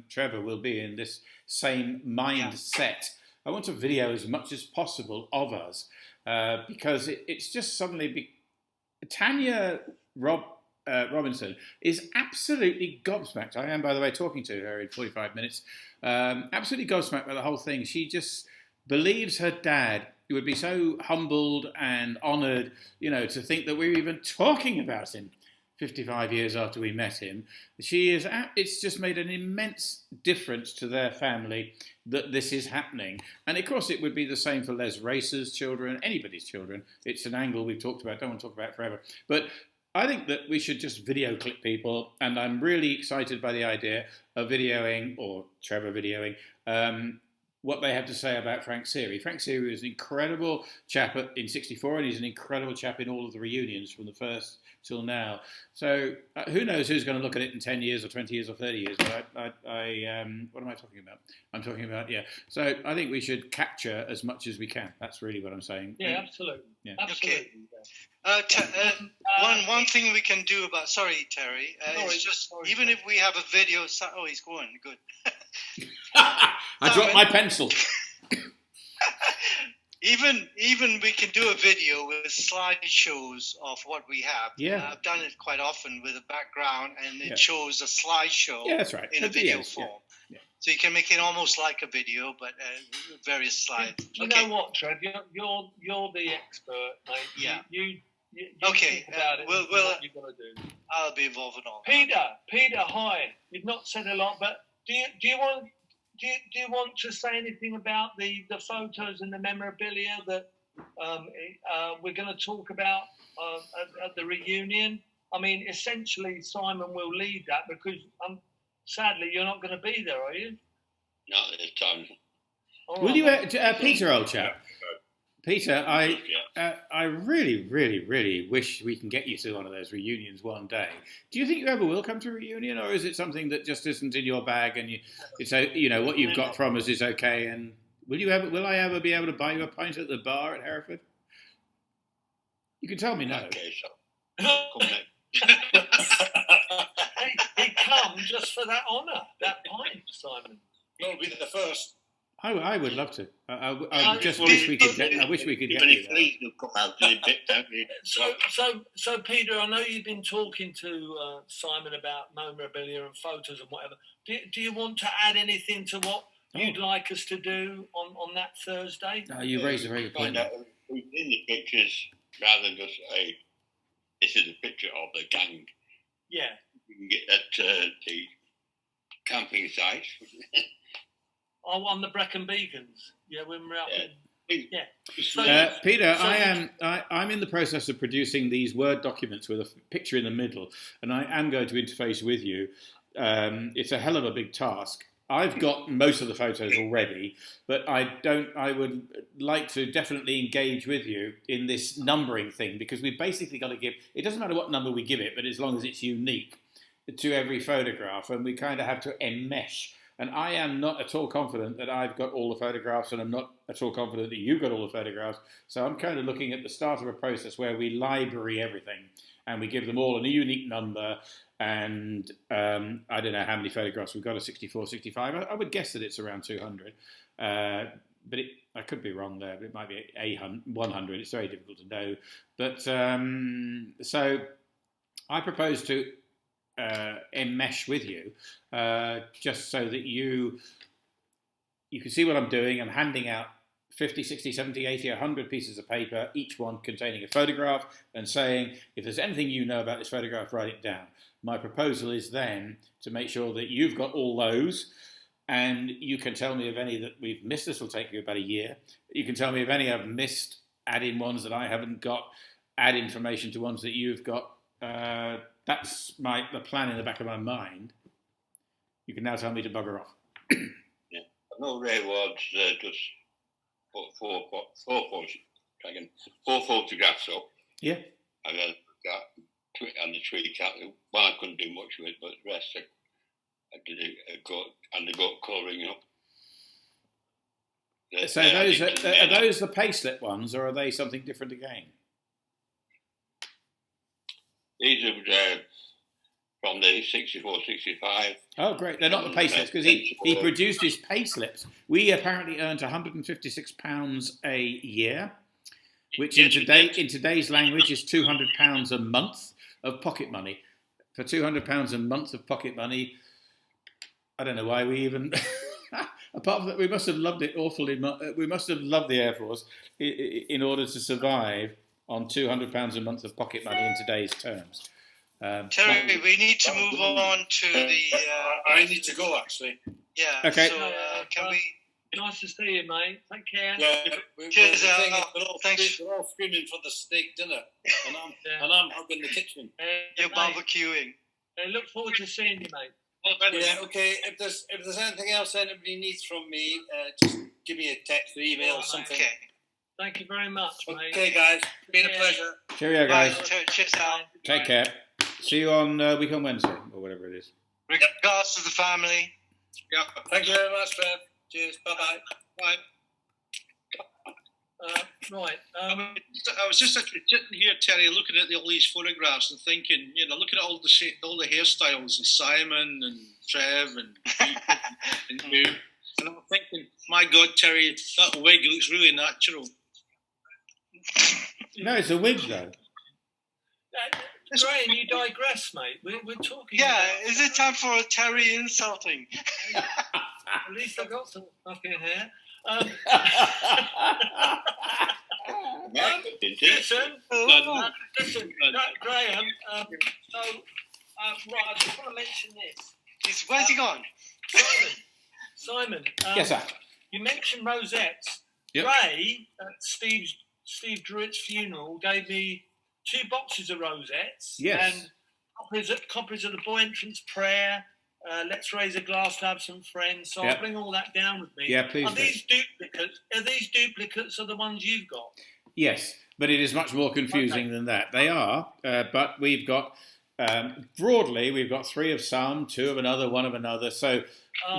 Speaker 1: Trevor will be in this same mindset. I want to video as much as possible of us because it's just suddenly Tanya Robinson is absolutely gobsmacked. I am, by the way, talking to her in 45 minutes. Absolutely gobsmacked by the whole thing. She just believes her dad would be so humbled and honoured, to think that we're even talking about him 55 years after we met him. It's just made an immense difference to their family that this is happening. And of course it would be the same for Les Racer's children, anybody's children. It's an angle we've talked about, don't want to talk about it forever. But I think that we should just video clip people, and I'm really excited by the idea of videoing, or Trevor videoing, what they have to say about Frank Seary. Frank Seary was an incredible chap in '64, and he's an incredible chap in all of the reunions from the first till now. So who knows who's going to look at it in 10 years or 20 years or 30 years, but what am I talking about? I'm talking about, So I think we should capture as much as we can. That's really what I'm saying.
Speaker 7: Yeah, absolutely.
Speaker 1: Yeah.
Speaker 7: Absolutely.
Speaker 2: Okay. One thing we can do about... Sorry, Terry. It's just, even if we have a video... Oh, he's going. Good.
Speaker 1: I dropped my pencil.
Speaker 2: Even we can do a video with slideshows of what we have.
Speaker 1: Yeah.
Speaker 2: I've done it quite often with a background, and it shows a slideshow
Speaker 1: that's right.
Speaker 2: in a video form. Yeah. So you can make it almost like a video, but various slides.
Speaker 7: Do you know what, Trev? You're the expert, mate.
Speaker 2: Yeah.
Speaker 7: You
Speaker 2: okay.
Speaker 7: think about it.
Speaker 2: What
Speaker 7: you've got to do.
Speaker 2: I'll be involved in all.
Speaker 7: Peter, hi. You've not said a lot, but do you want to say anything about the photos and the memorabilia that we're going to talk about at the reunion? I mean, essentially, Simon will lead that because sadly you're not going to be there, are you?
Speaker 6: Not this time.
Speaker 1: Will you, Peter, old chap? Peter, I really, really, really wish we can get you to one of those reunions one day. Do you think you ever will come to a reunion, or is it something that just isn't in your bag and it's what you've got from us is okay? And will I ever be able to buy you a pint at the bar at Hereford? You can tell me no.
Speaker 6: Okay, so come
Speaker 7: He come just for that honour, that pint, Simon.
Speaker 8: You'll be the first.
Speaker 1: I would love to. I just wish we could get. I wish we could get you there.
Speaker 6: Please do come out in a bit, don't you?
Speaker 7: So Peter, I know you've been talking to Simon about memorabilia and photos and whatever. Do you want to add anything to what you'd like us to do on that Thursday?
Speaker 1: No, you raised a very good point.
Speaker 6: Who's in the pictures rather than just this is a picture of the gang.
Speaker 7: Yeah.
Speaker 6: You can get that the camping site.
Speaker 7: Oh, on the Brecon Beacons. Yeah, when we're out there. Yeah.
Speaker 1: So, Peter, I'm in the process of producing these Word documents with a picture in the middle, and I am going to interface with you. It's a hell of a big task. I've got most of the photos already, but I would like to definitely engage with you in this numbering thing, because we've basically got to give, it doesn't matter what number we give it, but as long as it's unique to every photograph, and we kind of have to enmesh And I am not at all confident that I've got all the photographs, and I'm not at all confident that you've got all the photographs. So I'm kind of looking at the start of a process where we library everything and we give them all a unique number. And I don't know how many photographs we've got, a 64, 65. I would guess that it's around 200. But I could be wrong there, but it might be 100. It's very difficult to know. But so I propose to enmesh with you, just so that you can see what I'm doing. I'm handing out 50, 60, 70, 80, 100 pieces of paper, each one containing a photograph, and saying, if there's anything you know about this photograph, write it down. My proposal is then to make sure that you've got all those, and you can tell me of any that we've missed. This will take you about a year. You can tell me of any I've missed, add in ones that I haven't got, add information to ones that you've got. That's the plan in the back of my mind. You can now tell me to bugger off.
Speaker 9: Yeah. I know Ray Ward's just put four photographs up.
Speaker 1: Yeah.
Speaker 9: And then got and the tree cat. Well, I couldn't do much with it, but the rest I did a goat, and the goat colouring up.
Speaker 1: So are those the payslip ones, or are they something different again?
Speaker 9: These are from the 64, 65.
Speaker 1: Oh, great. They're not the payslips, because he produced his payslips. We apparently earned £156 a year, which in today's language is £200 a month of pocket money. For £200 a month of pocket money, I don't know why we even... Apart from that, we must have loved it awfully much. We must have loved the Air Force in order to survive on £200 a month of pocket money in today's terms.
Speaker 2: Terry, we need to move on to the...
Speaker 8: I need to go, actually.
Speaker 2: Yeah,
Speaker 1: okay.
Speaker 2: So can we...
Speaker 7: Nice to see you, mate. Take care.
Speaker 8: Yeah,
Speaker 2: Cheers,
Speaker 8: thanks. We're all screaming for the steak dinner, and I'm hugging the kitchen.
Speaker 2: You're barbecuing.
Speaker 7: Look forward to seeing you, mate.
Speaker 8: Yeah, okay. If there's anything else anybody needs from me, just give me a text or email or something.
Speaker 2: Okay.
Speaker 7: Thank you very much, mate.
Speaker 8: Okay, guys. Been a pleasure.
Speaker 1: Cheerio, guys.
Speaker 2: Cheers, Al.
Speaker 1: Take care. See you on week on Wednesday, or whatever it is.
Speaker 2: Regards to the family.
Speaker 8: Yeah. Thank you very much, Trev. Cheers. Bye-bye. Bye.
Speaker 7: Right.
Speaker 5: I was just sitting here, Terry, looking at all these photographs and thinking, looking at all the hairstyles of Simon and Trev and you, and I'm thinking, my God, Terry, that wig looks really natural.
Speaker 1: No, it's a wig, though.
Speaker 7: Graham, you digress, mate. We're talking.
Speaker 2: Yeah, is it time for a Terry insulting?
Speaker 7: At least I got some fucking hair. Listen, Graham. Right, I just want to mention this.
Speaker 2: Where's he gone?
Speaker 7: Simon.
Speaker 1: Yes, sir.
Speaker 7: You mentioned rosettes.
Speaker 1: Yep.
Speaker 7: Ray at Steve Druitt's funeral gave me 2 boxes of rosettes.
Speaker 1: Yes.
Speaker 7: And copies of the Boy Entrance Prayer. Let's raise a glass to have some friends. So I'll bring all that down with me.
Speaker 1: Yeah, please.
Speaker 7: Are these duplicates? Are these duplicates of the ones you've got?
Speaker 1: Yes, but it is much more confusing than that. They are, but we've got broadly we've got 3 of some, 2 of another, 1 of another. So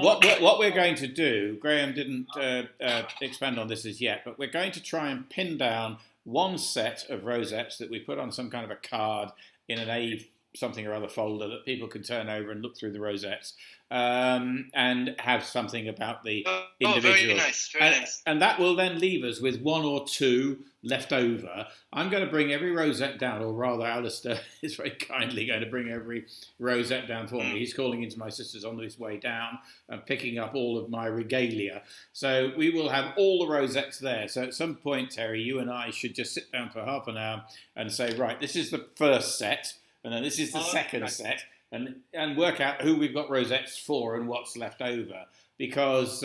Speaker 1: what we're going to do, Graham didn't expand on this as yet, but we're going to try and pin down one set of rosettes that we put on some kind of a card in an A something or other folder that people can turn over and look through the rosettes and have something about the individual.
Speaker 2: Very nice.
Speaker 1: And that will then leave us with 1 or 2 left over. I'm going to bring every rosette down, or rather Alistair is very kindly going to bring every rosette down for me. He's calling into my sisters on his way down and picking up all of my regalia. So we will have all the rosettes there. So at some point, Terry, you and I should just sit down for half an hour and say, right, this is the first set, and then this is the second set, and work out who we've got rosettes for and what's left over. Because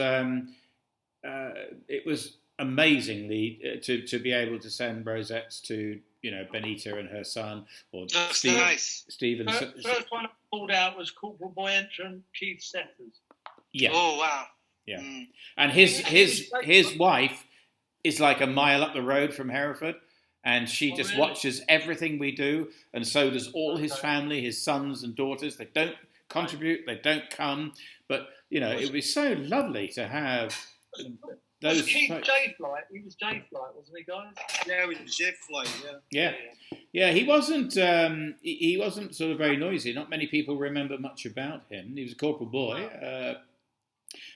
Speaker 1: it was amazingly to be able to send rosettes to Benita and her son, or Stephen.
Speaker 7: The first one I pulled out was Corporal Boy Entrance Keith Setters.
Speaker 1: Yeah.
Speaker 2: Oh wow.
Speaker 1: Yeah. And his wife is like a mile up the road from Hereford. And she just watches everything we do, and so does all his family, his sons and daughters. They contribute, they don't come. But, it would be so lovely to have those...
Speaker 7: Was Keith J-Flight? He was J-Flight, wasn't he, guys?
Speaker 5: Yeah, with J-Flight,
Speaker 1: Yeah, he wasn't he wasn't sort of very noisy. Not many people remember much about him. He was a corporal boy.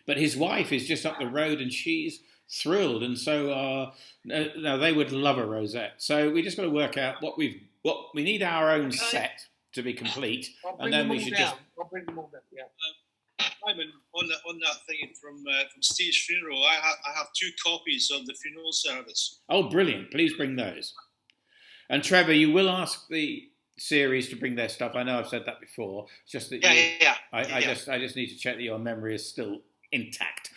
Speaker 1: But his wife is just up the road and she's thrilled. And so no, they would love a rosette. So we just got to work out what we need our own set to be complete. And then we should
Speaker 7: I'll bring them all down, yeah.
Speaker 5: Simon, on that thing from Steve's funeral, I have 2 copies of the funeral service.
Speaker 1: Oh, brilliant. Please bring those. And Trevor, you will ask the series to bring their stuff. I know I've said that before. It's just that I just need to check that your memory is still intact.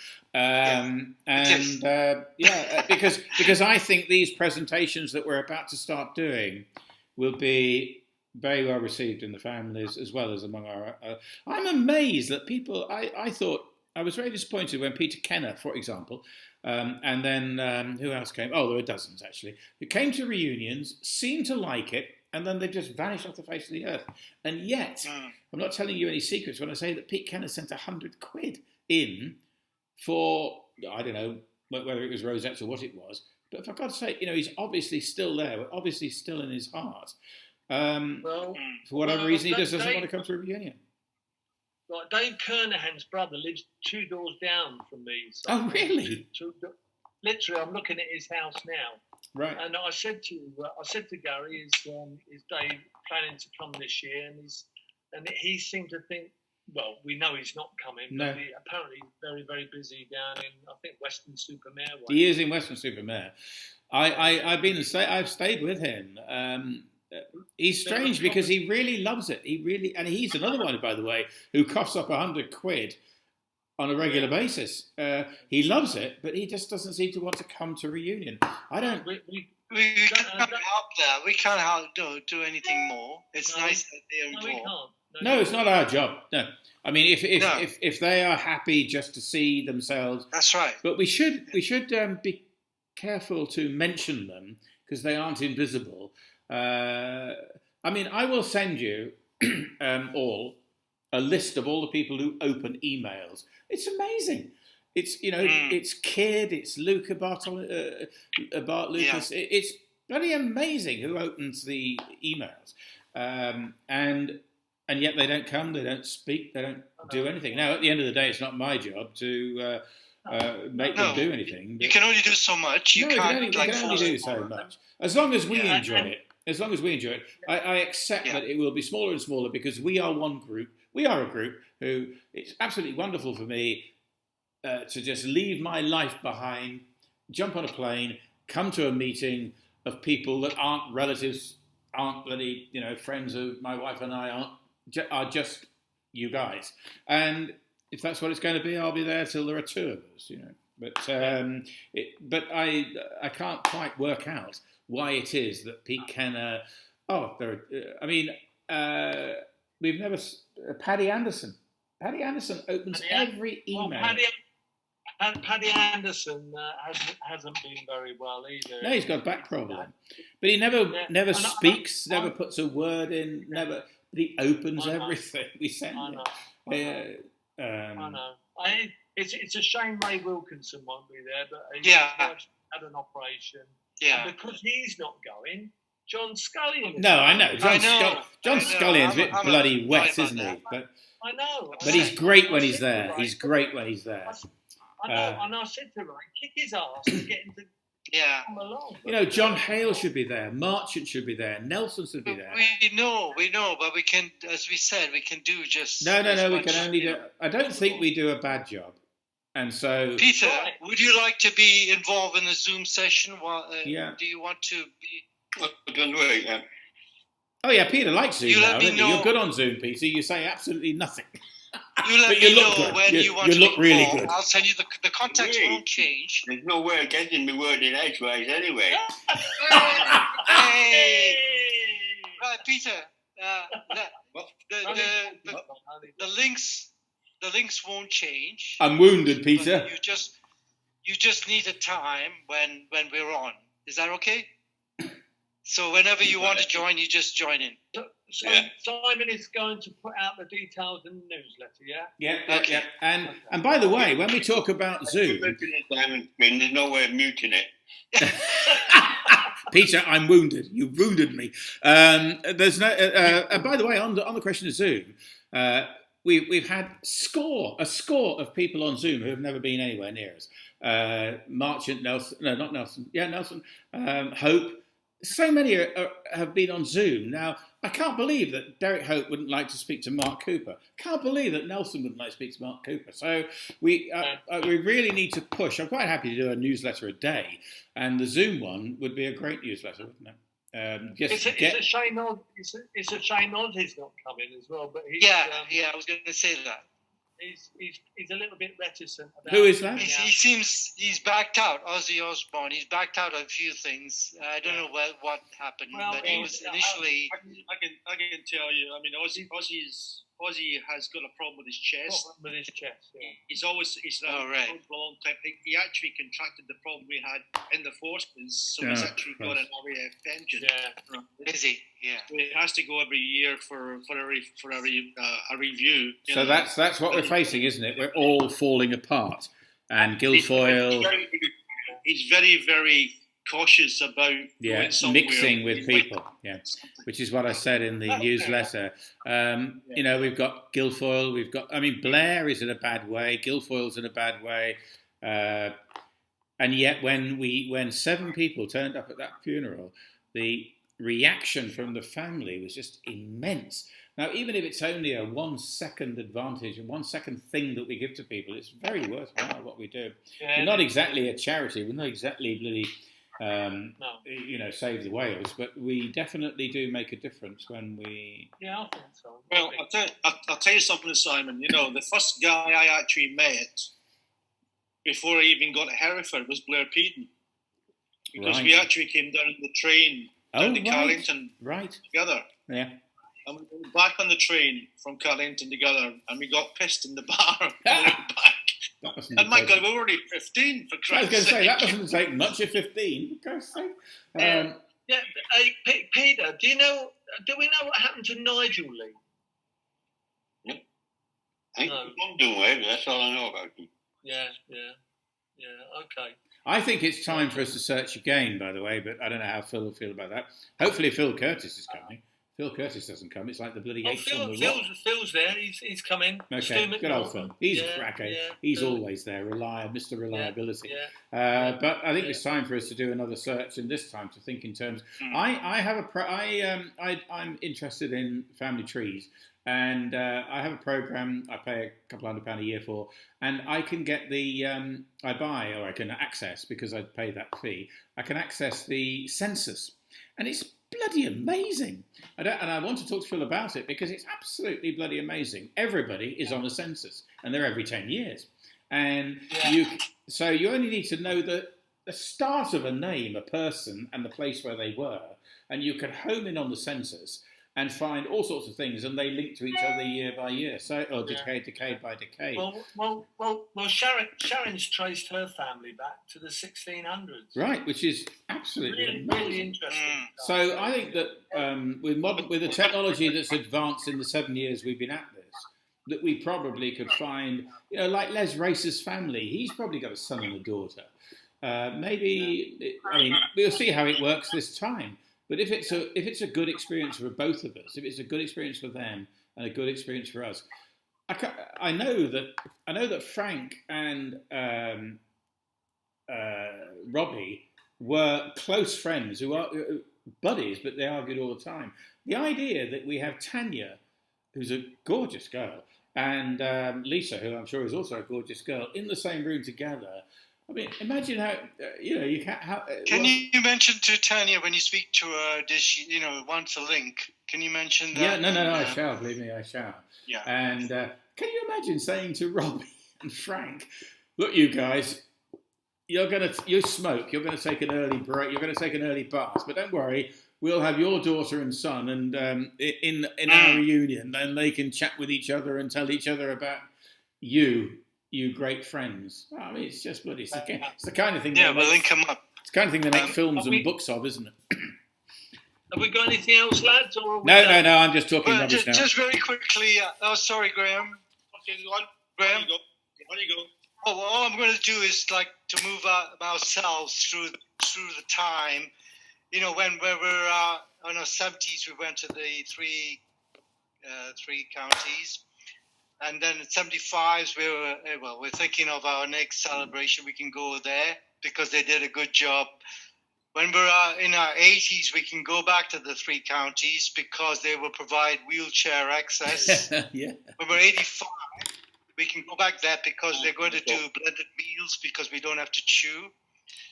Speaker 1: Because I think these presentations that we're about to start doing will be very well received in the families as well as among our... I'm amazed that people... I thought... I was very disappointed when Peter Kenner, for example, and then who else came? Oh, there were dozens, actually, who came to reunions, seemed to like it, and then they just vanished off the face of the earth. And yet, I'm not telling you any secrets when I say that Pete Kenner sent £100 in for, I don't know, whether it was rosettes or what it was, but for God's sake, he's obviously still there, obviously still in his heart. For whatever reason, he just doesn't want to come to a reunion.
Speaker 7: Like Dave Kernahan's brother lives 2 doors down from me. So
Speaker 1: oh, really?
Speaker 7: Literally, I'm looking at his house now.
Speaker 1: Right.
Speaker 7: And I said to Gary, is Dave planning to come this year? And he seemed to think, well, we know he's not coming.
Speaker 1: No.
Speaker 7: But apparently he's very, very busy down in, I think, Weston-super-Mare.
Speaker 1: He is in Weston-super-Mare. I've stayed with him. He's strange because he really loves it. And he's another one, by the way, who coughs up £100 on a regular basis. He loves it, but he just doesn't seem to want to come to reunion. I don't.
Speaker 2: We can't help that. We can't do anything more. It's nice that they're involved.
Speaker 1: No, it's not our job. No, I mean if they are happy just to see themselves,
Speaker 2: that's right.
Speaker 1: But we should be careful to mention them because they aren't invisible. I mean, I will send you all a list of all the people who open emails. It's amazing. It's it's Kid, it's Luca Bart Lucas. Yeah. It's bloody amazing who opens the emails, and yet they don't come, they don't speak, they don't do anything. Now, at the end of the day, it's not my job to make them do anything.
Speaker 2: You can only do so much. You can't
Speaker 1: only do so much. As long as we enjoy it. As long as we enjoy it, I accept that it will be smaller and smaller because we are one group. We are a group who it's absolutely wonderful for me to just leave my life behind, jump on a plane, come to a meeting of people that aren't relatives, aren't bloody, friends of my wife and I are just you guys. And if that's what it's going to be, I'll be there till there are 2 of us, But I can't quite work out why it is that Pete Kenner... we've never... Paddy Anderson. Paddy Anderson opens every email.
Speaker 7: Well, Paddy Anderson hasn't been very well either.
Speaker 1: No, he's got a back problem. But he never speaks, never puts a word in, never... But he opens everything we send him.
Speaker 7: I know. It's a shame Ray Wilkinson won't be there, but he's had an operation.
Speaker 2: Yeah.
Speaker 7: And because he's not going, John Scullion.
Speaker 1: No, I know. John Scullion's a bit bloody wet, isn't he? But
Speaker 7: I know.
Speaker 1: But he's great when he's there. He's great when he's there.
Speaker 7: I know. And I said to Ray, kick his ass and get him to come along.
Speaker 1: John Hale should be there. Marchant should be there. Nelson should be there.
Speaker 2: We know, but we can, as we said, we can do just...
Speaker 1: No, we can only do... I don't think we do a bad job. And so...
Speaker 2: Peter, would you like to be involved in the Zoom session? Do you want to be...
Speaker 1: Oh, yeah, Peter likes Zoom now, doesn't he? You're good on Zoom, Peter. You say absolutely nothing.
Speaker 2: You let me know when you want to
Speaker 1: look really good.
Speaker 2: I'll send you the contacts won't change.
Speaker 9: There's no way of getting me word in edgeways anyway.
Speaker 2: Hey! Right, Peter. The links won't change.
Speaker 1: I'm wounded, Peter.
Speaker 2: You just need a time when we're on. Is that okay? So whenever you want to join, you just join in.
Speaker 7: So
Speaker 9: Yeah.
Speaker 7: Simon is going to put out the details in the newsletter, yeah?
Speaker 1: Yeah. And by the way, when we talk about Zoom,
Speaker 9: There's no way of muting it.
Speaker 1: Peter, I'm wounded. You wounded me. There's no. And by the way, on the question of Zoom, we've had a score of people on Zoom who have never been anywhere near us. Marchant, Nelson, no, not Nelson. Yeah, Nelson. Hope. So many have been on Zoom. Now, I can't believe that Derek Hope wouldn't like to speak to Mark Cooper. Can't believe that Nelson wouldn't like to speak to Mark Cooper. So we really need to push. I'm quite happy to do a newsletter a day, and the Zoom one would be a great newsletter, wouldn't it?
Speaker 7: It's a shame Ozzy's not coming as well. But he's,
Speaker 2: I was going to say that.
Speaker 7: He's a little bit reticent.
Speaker 1: Who is that?
Speaker 2: He seems he's backed out. Ozzy Osbourne. He's backed out of a few things. I don't know what happened, but he was initially.
Speaker 5: I can tell you. I mean, Ozzy has got a problem with his chest.
Speaker 7: Yeah.
Speaker 5: He's had a problem for a long time. He actually contracted the problem we had in the forces, so he's actually got an RAF engine.
Speaker 2: Yeah. Is he? Yeah.
Speaker 5: So he has to go every year for a review.
Speaker 1: So that's what we're facing, isn't it? We're all falling apart, and Guilfoyle.
Speaker 5: He's very, very cautious about going somewhere.
Speaker 1: Mixing with people. Yeah, which is what I said in the newsletter. You know, we've got Guilfoyle. Blair is in a bad way. Guilfoyle's in a bad way. And yet, when 7 people turned up at that funeral, the reaction from the family was just immense. Now, even if it's only a 1 second advantage, a 1 second thing that we give to people, it's very worthwhile what we do.
Speaker 7: Yeah.
Speaker 1: We're not exactly a charity. We're not exactly bloody, save the whales, but we definitely do make a difference when we.
Speaker 7: Yeah, I think so.
Speaker 5: Well, I'll tell you something, Simon. You know, the first guy I actually met before I even got to Hereford was Blair Peden, because we actually came down on the train down to Carlington together.
Speaker 1: Yeah.
Speaker 5: And we went back on the train from Carlington together, and we got pissed in the bar on the way back. And my God, we were already 15, for Christ's sake.
Speaker 1: I was going to say, that doesn't take much of 15, for Christ's sake.
Speaker 7: Peter, do we know what happened to Nigel Lee?
Speaker 9: Yep. I think I'm doing away, but that's all I know about him.
Speaker 7: Yeah, okay.
Speaker 1: I think it's time for us to search again, by the way, but I don't know how Phil will feel about that. Hopefully Phil Curtis is coming. Phil Curtis doesn't come. It's like the bloody H on the rock.
Speaker 7: Phil's there. He's coming.
Speaker 1: Okay, good old Phil. He's a cracker. He's always there. Mr. Reliability. But I think it's time for us to do another search, and this time to think in terms. I'm interested in family trees, and I have a program I pay a couple £100 a year for, and I can get I can access, because I pay that fee. I can access the census, and it's bloody amazing. And I want to talk to Phil about it, because it's absolutely bloody amazing. Everybody is on a census, and they're every 10 years. And you only need to know the start of a name, a person, and the place where they were, and you can home in on the census and find all sorts of things, and they link to each other year by year, or decade by decade.
Speaker 7: Well, Sharon's traced her family back to the 1600s.
Speaker 1: Right, which is absolutely
Speaker 7: really interesting.
Speaker 1: So I think that with the technology that's advanced in the 7 years we've been at this, that we probably could find, like Les Race's family, he's probably got a son and a daughter. We'll see how it works this time. But if it's a good experience for both of us, if it's a good experience for them and a good experience for us, I know that Frank and Robbie were close friends who are buddies, but they argued all the time. The idea that we have Tanya, who's a gorgeous girl, and Lisa, who I'm sure is also a gorgeous girl, in the same room together. I mean, imagine how you can't.
Speaker 2: Can you mention to Tanya when you speak to her? Does she, wants a link? Can you mention that?
Speaker 1: Yeah, no, I shall. Believe me, I shall.
Speaker 2: Yeah.
Speaker 1: And can you imagine saying to Robbie and Frank, "Look, you guys, you smoke. You're gonna take an early break. You're gonna take an early bath, but don't worry. We'll have your daughter and son, and in our reunion, and they can chat with each other and tell each other about you great friends." I mean, it's just bloody. It's the kind of thing.
Speaker 2: Yeah, we'll link them up.
Speaker 1: It's the kind of thing they make films and books of, isn't it?
Speaker 7: Have we got anything else, lads? Or
Speaker 1: No. I'm just talking
Speaker 2: Well,
Speaker 1: rubbish now.
Speaker 2: just very quickly. Sorry, Graham.
Speaker 5: Okay, go on.
Speaker 2: Graham.
Speaker 5: On you go.
Speaker 2: Oh, well, all I'm going to do is like to move ourselves through the time. You know, when we were in our 70s, we went to the three counties, and then in 75s we're thinking of our next celebration. We can go there because they did a good job. When we're in our 80s, we can go back to the three counties because they will provide wheelchair access.
Speaker 1: Yeah.
Speaker 2: When we're 85, we can go back there because they're going to do blended meals because we don't have to chew.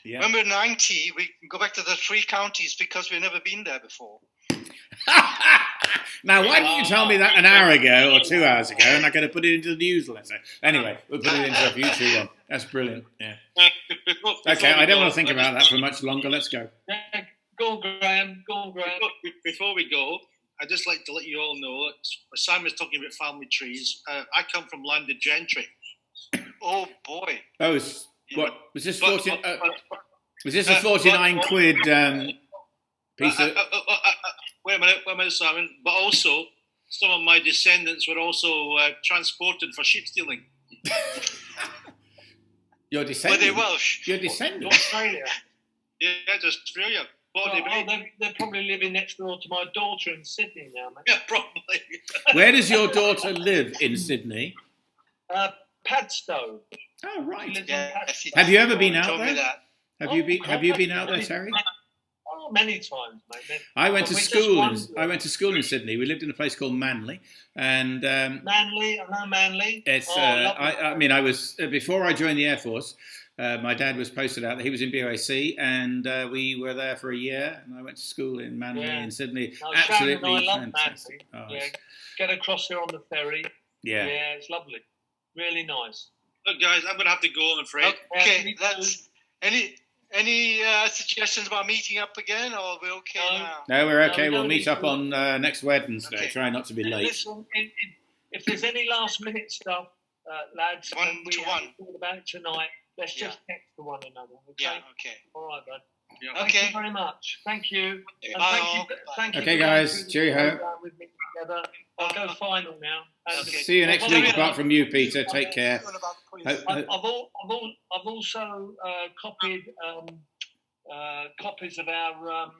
Speaker 1: Yeah.
Speaker 2: When we're 90, we can go back to the three counties because we've never been there before.
Speaker 1: Now, why didn't you tell me that an hour ago or 2 hours ago, and I could have put it into the newsletter? Anyway, we'll put it into a future one. That's brilliant. Yeah. Okay, I don't want to think about that for much longer. Let's go.
Speaker 7: Go on, Graham.
Speaker 5: Before we go, I'd just like to let you all know, Sam was talking about family trees. I come from landed gentry.
Speaker 2: Oh, boy.
Speaker 1: Oh, what was this? 40, was this a 49 quid piece of?
Speaker 5: Wait a minute, Simon. But also, some of my descendants were also transported for sheep stealing.
Speaker 1: Your descendants?
Speaker 2: Were they Welsh?
Speaker 1: Your descendants?
Speaker 7: Australia.
Speaker 5: Yeah, to Australia.
Speaker 7: They're probably living next door to my daughter in Sydney now, mate.
Speaker 5: Yeah, probably.
Speaker 1: Where does your daughter live in Sydney?
Speaker 7: Padstow.
Speaker 1: Oh, right.
Speaker 2: Yeah.
Speaker 1: Have you ever been out
Speaker 2: Told me
Speaker 1: there?
Speaker 2: that.
Speaker 1: Have you been out there, Terry?
Speaker 7: Oh, many times, mate.
Speaker 1: I went to
Speaker 7: We just
Speaker 1: school.
Speaker 7: wondered.
Speaker 1: I went to school in Sydney. We lived in a place called Manly, and
Speaker 7: Manly, I know Manly.
Speaker 1: it's. I mean, I was before I joined the Air Force. My dad was posted out there. He was in BOAC, and we were there for a year. And I went to school in Manly in Sydney.
Speaker 7: No,
Speaker 1: Absolutely
Speaker 7: Shannon and I love
Speaker 1: fantastic.
Speaker 7: Manly.
Speaker 1: Oh,
Speaker 7: Yeah, get across here on the ferry.
Speaker 1: yeah.
Speaker 7: Yeah, it's lovely. Really nice.
Speaker 5: Look, guys, I'm going to have to go, I'm afraid.
Speaker 2: Okay, that's any suggestions about meeting up again, or are we okay now?
Speaker 1: No, we're okay.
Speaker 7: No, we
Speaker 1: We'll
Speaker 7: don't
Speaker 1: meet
Speaker 7: need
Speaker 1: up
Speaker 7: to.
Speaker 1: on next Wednesday.
Speaker 2: Okay.
Speaker 1: Try not to be late.
Speaker 7: Listen, if there's any last minute stuff, lads,
Speaker 2: One
Speaker 7: and we
Speaker 2: to
Speaker 7: haven't
Speaker 2: one.
Speaker 7: thought about it tonight, let's just text to one another. Okay?
Speaker 2: Yeah, okay.
Speaker 7: All right, bud.
Speaker 5: Yeah.
Speaker 7: Thank
Speaker 2: Okay.
Speaker 7: you very much. Thank you. And
Speaker 2: Bye
Speaker 7: thank you.
Speaker 2: all.
Speaker 7: Thank you.
Speaker 1: Okay,
Speaker 7: for
Speaker 1: guys.
Speaker 7: going through the
Speaker 1: Cheerio.
Speaker 7: program with me together. I'll go final now. And
Speaker 2: Okay.
Speaker 1: See you next week. Apart from you, Peter. Take care.
Speaker 2: What about quiz?
Speaker 7: I've also copied copies of our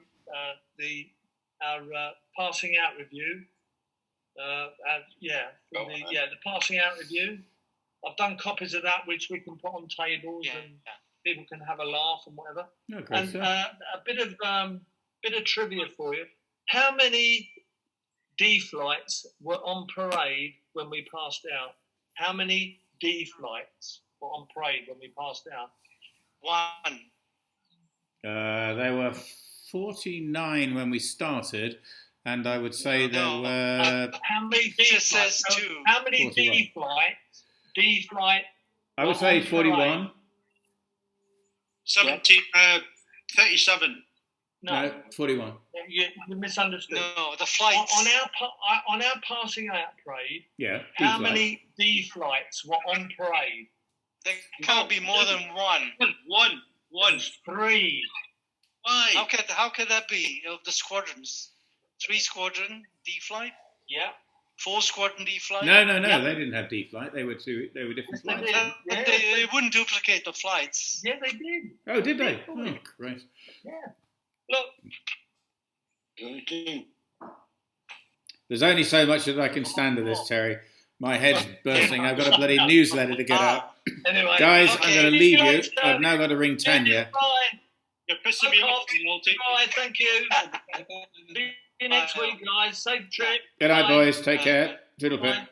Speaker 7: passing out review. The passing out review. I've done copies of that which we can put on tables
Speaker 2: Yeah,
Speaker 7: and people can have a laugh and whatever.
Speaker 1: Okay,
Speaker 7: And a bit of trivia for you. How many D flights were on parade when we passed out? How many D flights were on parade when we passed out?
Speaker 2: One.
Speaker 1: There were 49 when we started, and I would say there were.
Speaker 7: How many D
Speaker 2: It
Speaker 7: flights?
Speaker 2: says two.
Speaker 7: How many
Speaker 1: 41.
Speaker 7: D flight?
Speaker 1: I would say 41.
Speaker 5: 37.
Speaker 1: No, 41.
Speaker 7: You misunderstood.
Speaker 2: No, the flights.
Speaker 7: On our passing out parade,
Speaker 1: Yeah.
Speaker 7: how
Speaker 1: D-flight.
Speaker 7: many D flights were on parade?
Speaker 2: There can't be more than one.
Speaker 5: One.
Speaker 7: 3.
Speaker 5: Why?
Speaker 2: How could that be? Of the squadrons, 3 squadron D flight,
Speaker 7: Yeah.
Speaker 2: 4 squadron D flight.
Speaker 1: No,
Speaker 7: Yeah.
Speaker 1: they didn't have D-flight. They were different
Speaker 7: Yes, they
Speaker 1: flights.
Speaker 7: did.
Speaker 2: But they wouldn't duplicate the flights.
Speaker 7: Yeah, they did.
Speaker 1: Oh, did they? Oh, Christ.
Speaker 7: Yeah. Look,
Speaker 1: There's only so much that I can stand of this, Terry. My head's bursting. I've got a bloody newsletter to get out.
Speaker 7: anyway.
Speaker 1: Guys, I'm
Speaker 2: okay.
Speaker 1: going to leave you. I've now got to ring Tanya.
Speaker 7: Bye.
Speaker 5: You're pissing me off, Multi.
Speaker 7: Bye. Thank you. See you next week, guys. Safe trip.
Speaker 1: Good night,
Speaker 7: Bye.
Speaker 1: boys. Take care. Toodle pip.
Speaker 7: Bye.